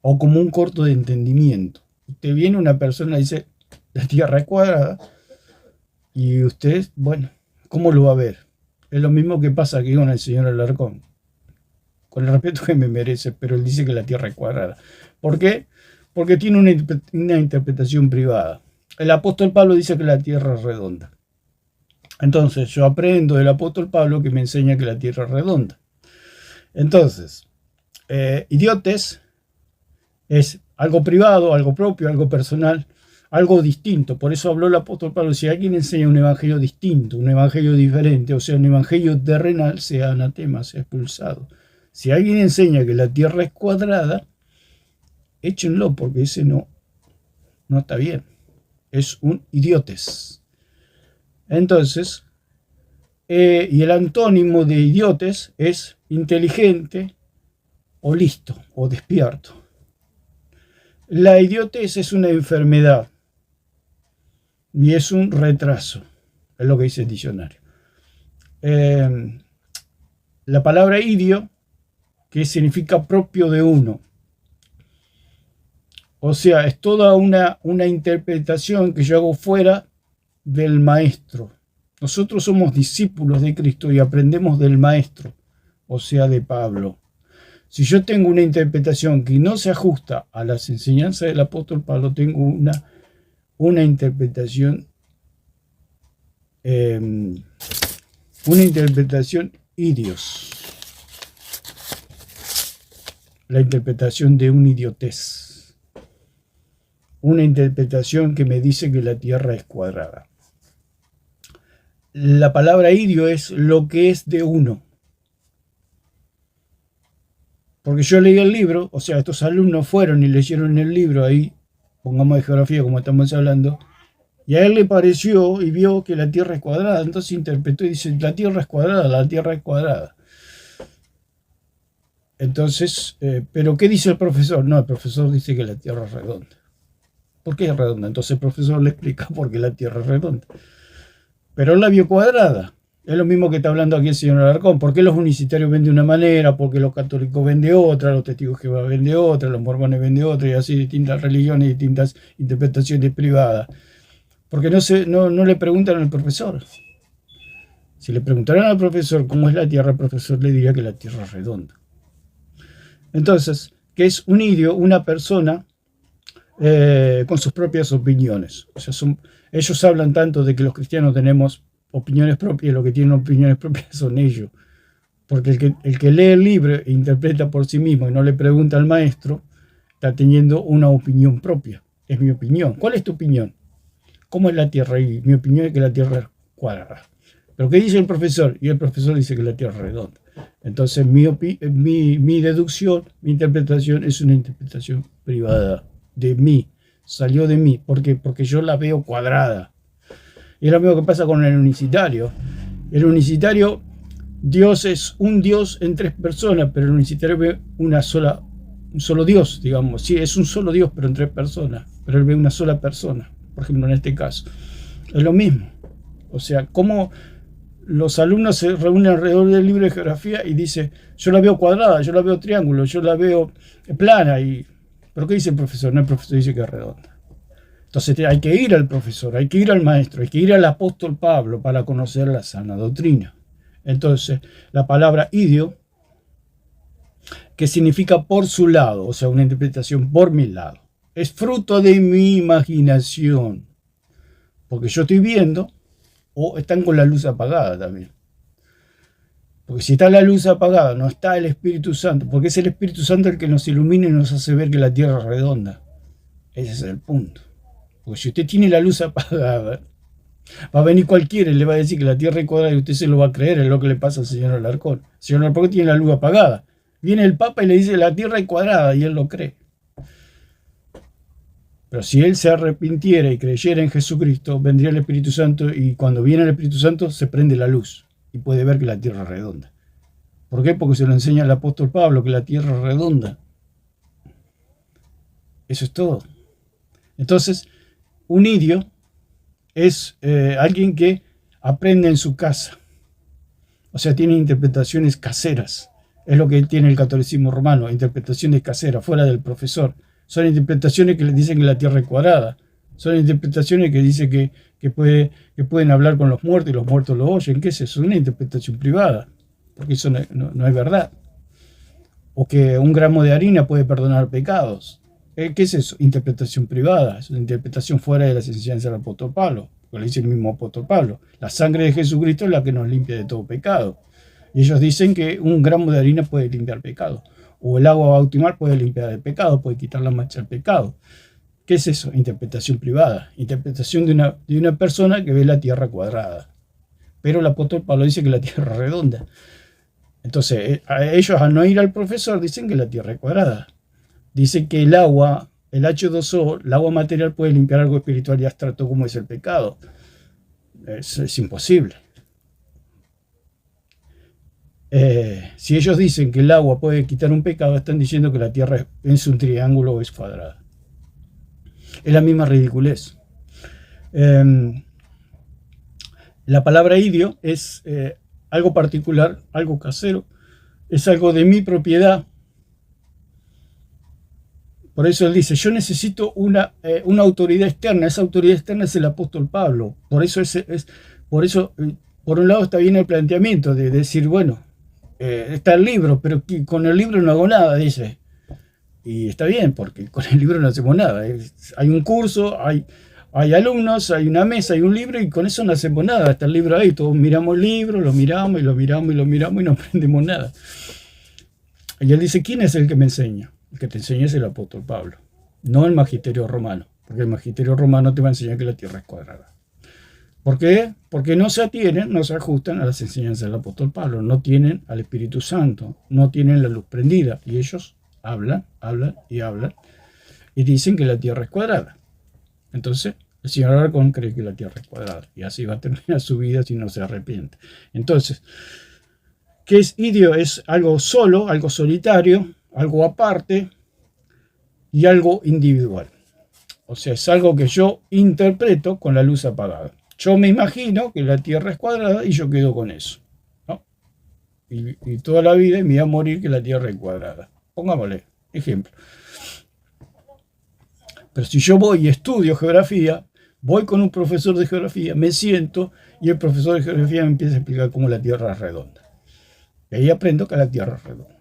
o como un corto de entendimiento. Usted viene una persona y dice la tierra es cuadrada y usted, bueno, ¿cómo lo va a ver? Es lo mismo que pasa aquí con el señor Alarcón. Con el respeto que me merece, pero él dice que la tierra es cuadrada. ¿Por qué? Porque tiene una interpretación privada. El apóstol Pablo dice que la tierra es redonda. Entonces yo aprendo del apóstol Pablo que me enseña que la tierra es redonda. Entonces, idiotes es algo privado, algo propio, algo personal, algo distinto. Por eso habló el apóstol Pablo. Si alguien enseña un evangelio distinto, un evangelio diferente, o sea, un evangelio terrenal, sea anatema, sea expulsado. Si alguien enseña que la tierra es cuadrada, échenlo, porque ese no está bien. Es un idiotes. Entonces, y el antónimo de idiotes es inteligente o listo o despierto. La idiotez es una enfermedad y es un retraso, es lo que dice el diccionario. La palabra idio, que significa propio de uno. O sea, es toda una interpretación que yo hago fuera del maestro. Nosotros somos discípulos de Cristo y aprendemos del maestro, o sea, de Pablo. Si yo tengo una interpretación que no se ajusta a las enseñanzas del apóstol Pablo, tengo una interpretación idios. La interpretación de un idiotez. Una interpretación que me dice que la tierra es cuadrada. La palabra idio es lo que es de uno. Porque yo leí el libro, o sea, estos alumnos fueron y leyeron el libro ahí, pongamos de geografía como estamos hablando, y a él le pareció y vio que la tierra es cuadrada, entonces interpretó y dice, la tierra es cuadrada, la tierra es cuadrada. Entonces, ¿pero qué dice el profesor? No, el profesor dice que la tierra es redonda. ¿Por qué es redonda? Entonces el profesor le explica por qué la tierra es redonda. Pero él la vio cuadrada. Es lo mismo que está hablando aquí el señor Alarcón. ¿Por qué los unicitarios ven de una manera? Porque los católicos ven de otra, los testigos de Jehová ven de otra, los mormones ven de otra, y así distintas religiones, distintas interpretaciones privadas. Porque no le preguntan al profesor. Si le preguntaran al profesor cómo es la tierra, el profesor le diría que la tierra es redonda. Entonces, que es un idio, una persona con sus propias opiniones. O sea, ellos hablan tanto de que los cristianos tenemos opiniones propias, lo que tienen opiniones propias son ellos. Porque el que lee el libro e interpreta por sí mismo y no le pregunta al maestro, está teniendo una opinión propia. Es mi opinión. ¿Cuál es tu opinión? ¿Cómo es la tierra? Y mi opinión es que la tierra es cuadrada. ¿Pero qué dice el profesor? Y el profesor dice que la Tierra es redonda. Entonces mi deducción, mi interpretación es una interpretación privada de mí, salió de mí. ¿Por qué? Porque yo la veo cuadrada. Y es lo mismo que pasa con el unicitario. El unicitario, Dios es un Dios en tres personas, pero el unicitario ve un solo Dios, digamos. Sí, es un solo Dios, pero en tres personas. Pero él ve una sola persona, por ejemplo, en este caso. Es lo mismo. O sea, cómo los alumnos se reúnen alrededor del libro de geografía y dicen, yo la veo cuadrada, yo la veo triángulo, yo la veo plana. ¿Pero qué dice el profesor? No, el profesor dice que es redonda. Entonces hay que ir al profesor, hay que ir al maestro, hay que ir al apóstol Pablo para conocer la sana doctrina. Entonces, la palabra idio, que significa por su lado, o sea, una interpretación por mi lado, es fruto de mi imaginación, porque yo estoy viendo, o están con la luz apagada también. Porque si está la luz apagada, no está el Espíritu Santo, porque es el Espíritu Santo el que nos ilumina y nos hace ver que la tierra es redonda. Ese es el punto. Porque si usted tiene la luz apagada, va a venir cualquiera y le va a decir que la tierra es cuadrada y usted se lo va a creer, es lo que le pasa al señor Alarcón. El señor Alarcón tiene la luz apagada. Viene el Papa y le dice la tierra es cuadrada y él lo cree. Pero si él se arrepintiera y creyera en Jesucristo, vendría el Espíritu Santo y cuando viene el Espíritu Santo se prende la luz y puede ver que la tierra es redonda. ¿Por qué? Porque se lo enseña el apóstol Pablo, que la tierra es redonda. Eso es todo. Entonces, un idio es alguien que aprende en su casa. O sea, tiene interpretaciones caseras. Es lo que tiene el catolicismo romano, interpretaciones caseras, fuera del profesor. Son interpretaciones que le dicen que la tierra es cuadrada. Son interpretaciones que dicen que pueden hablar con los muertos y los muertos lo oyen. ¿Qué es eso? Es una interpretación privada, porque eso no es verdad. O que un gramo de harina puede perdonar pecados. ¿Qué es eso? Interpretación privada. Es una interpretación fuera de las enseñanzas del apóstol Pablo. Lo dice el mismo apóstol Pablo. La sangre de Jesucristo es la que nos limpia de todo pecado. Y ellos dicen que un gramo de harina puede limpiar pecado. O el agua bautismal puede limpiar el pecado, puede quitar la mancha del pecado. ¿Qué es eso? Interpretación privada. Interpretación de una persona que ve la tierra cuadrada. Pero el apóstol Pablo dice que la tierra es redonda. Entonces, ellos al no ir al profesor dicen que la tierra es cuadrada. Dicen que el agua, el H2O, el agua material puede limpiar algo espiritual y abstracto como es el pecado. Es imposible. Si ellos dicen que el agua puede quitar un pecado, están diciendo que la tierra es un triángulo o es cuadrada. Es la misma ridiculez. La palabra idio es algo particular, algo casero, es algo de mi propiedad. Por eso él dice, yo necesito una autoridad externa. Esa autoridad externa es el apóstol Pablo. Por eso, por un lado está bien el planteamiento de decir, bueno, está el libro, pero con el libro no hago nada, dice. Y está bien, porque con el libro no hacemos nada. Hay un curso, hay alumnos, hay una mesa, hay un libro y con eso no hacemos nada. Está el libro ahí, todos miramos el libro, lo miramos y lo miramos y lo miramos y no aprendemos nada. Y él dice, ¿quién es el que me enseña? El que te enseña es el apóstol Pablo, no el magisterio romano, porque el magisterio romano te va a enseñar que la tierra es cuadrada. ¿Por qué? Porque no se atienen, no se ajustan a las enseñanzas del apóstol Pablo, no tienen al Espíritu Santo, no tienen la luz prendida, y ellos hablan y dicen que la tierra es cuadrada. Entonces, el señor Alarcón cree que la tierra es cuadrada, y así va a terminar su vida si no se arrepiente. Entonces, ¿qué es idio? Es algo solo, algo solitario, algo aparte y algo individual. O sea, es algo que yo interpreto con la luz apagada. Yo me imagino que la tierra es cuadrada y yo quedo con eso, ¿no? Y toda la vida me voy a morir que la tierra es cuadrada. Pongámosle ejemplo. Pero si yo voy y estudio geografía, voy con un profesor de geografía, me siento y el profesor de geografía me empieza a explicar cómo la tierra es redonda. Y ahí aprendo que la tierra es redonda.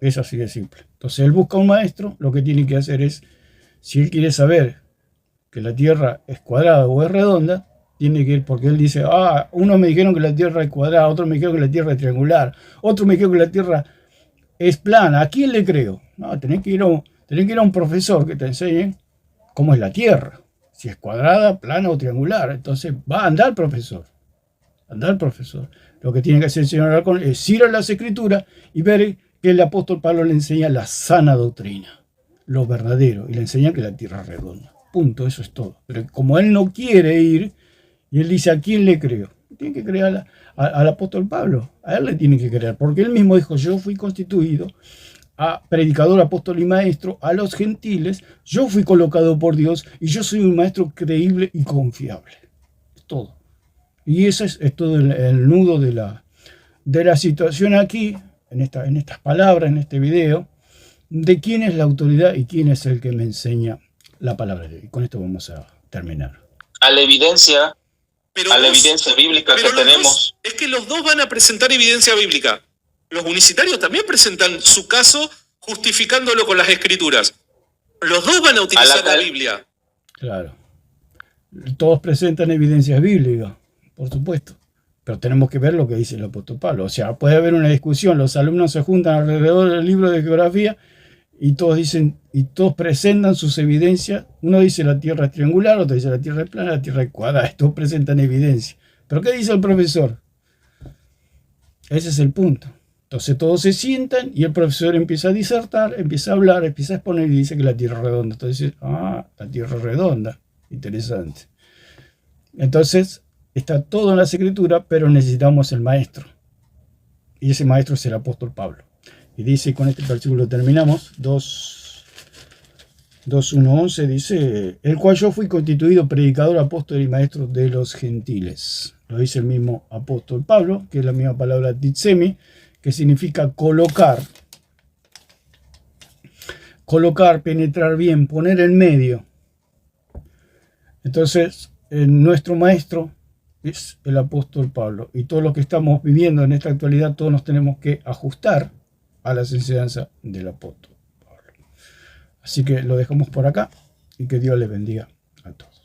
Es así de simple. Entonces él busca un maestro, lo que tiene que hacer es, si él quiere saber que la tierra es cuadrada o es redonda, tiene que ir, porque él dice, unos me dijeron que la tierra es cuadrada, otros me dijeron que la tierra es triangular, otros me dijeron que la tierra es plana. ¿A quién le creo? No, tenés que ir a un profesor que te enseñe cómo es la tierra, si es cuadrada, plana o triangular. Entonces va a andar el profesor. anda al profesor. Lo que tiene que hacer el señor Alarcón es ir a las Escrituras y ver que el apóstol Pablo le enseña la sana doctrina, lo verdadero, y le enseña que la tierra es redonda. Punto, eso es todo. Pero como él no quiere ir, y él dice, ¿a quién le creo? Tiene que creer al apóstol Pablo, a él le tiene que creer, porque él mismo dijo, yo fui constituido a predicador, apóstol y maestro a los gentiles, yo fui colocado por Dios y yo soy un maestro creíble y confiable. Es todo. Y ese es todo el nudo de la situación aquí, en estas palabras, en este video, de quién es la autoridad y quién es el que me enseña la palabra de Dios. Y con esto vamos a terminar. A la evidencia, evidencia bíblica que tenemos. Es que los dos van a presentar evidencia bíblica. Los unicitarios también presentan su caso justificándolo con las escrituras. Los dos van a utilizar la Biblia. Claro. Todos presentan evidencias bíblicas, por supuesto. Pero tenemos que ver lo que dice el apóstol Pablo. O sea, puede haber una discusión, los alumnos se juntan alrededor del libro de geografía y todos dicen, y todos presentan sus evidencias. Uno dice la tierra es triangular, otro dice la tierra es plana, la tierra es cuadrada. Todos presentan evidencia. ¿Pero qué dice el profesor? Ese es el punto. Entonces todos se sientan y el profesor empieza a disertar, empieza a hablar, empieza a exponer y dice que la tierra es redonda. Entonces, la tierra es redonda. Interesante. Entonces, está todo en las escrituras, pero necesitamos el maestro. Y ese maestro es el apóstol Pablo. Y dice, con este versículo terminamos, 2:1-11, dice, el cual yo fui constituido predicador, apóstol y maestro de los gentiles. Lo dice el mismo apóstol Pablo, que es la misma palabra titsemi, que significa colocar, penetrar bien, poner en medio. Entonces, nuestro maestro es el apóstol Pablo, y todos los que estamos viviendo en esta actualidad, todos nos tenemos que ajustar a las enseñanzas del apóstol Pablo. Así que lo dejamos por acá y que Dios les bendiga a todos.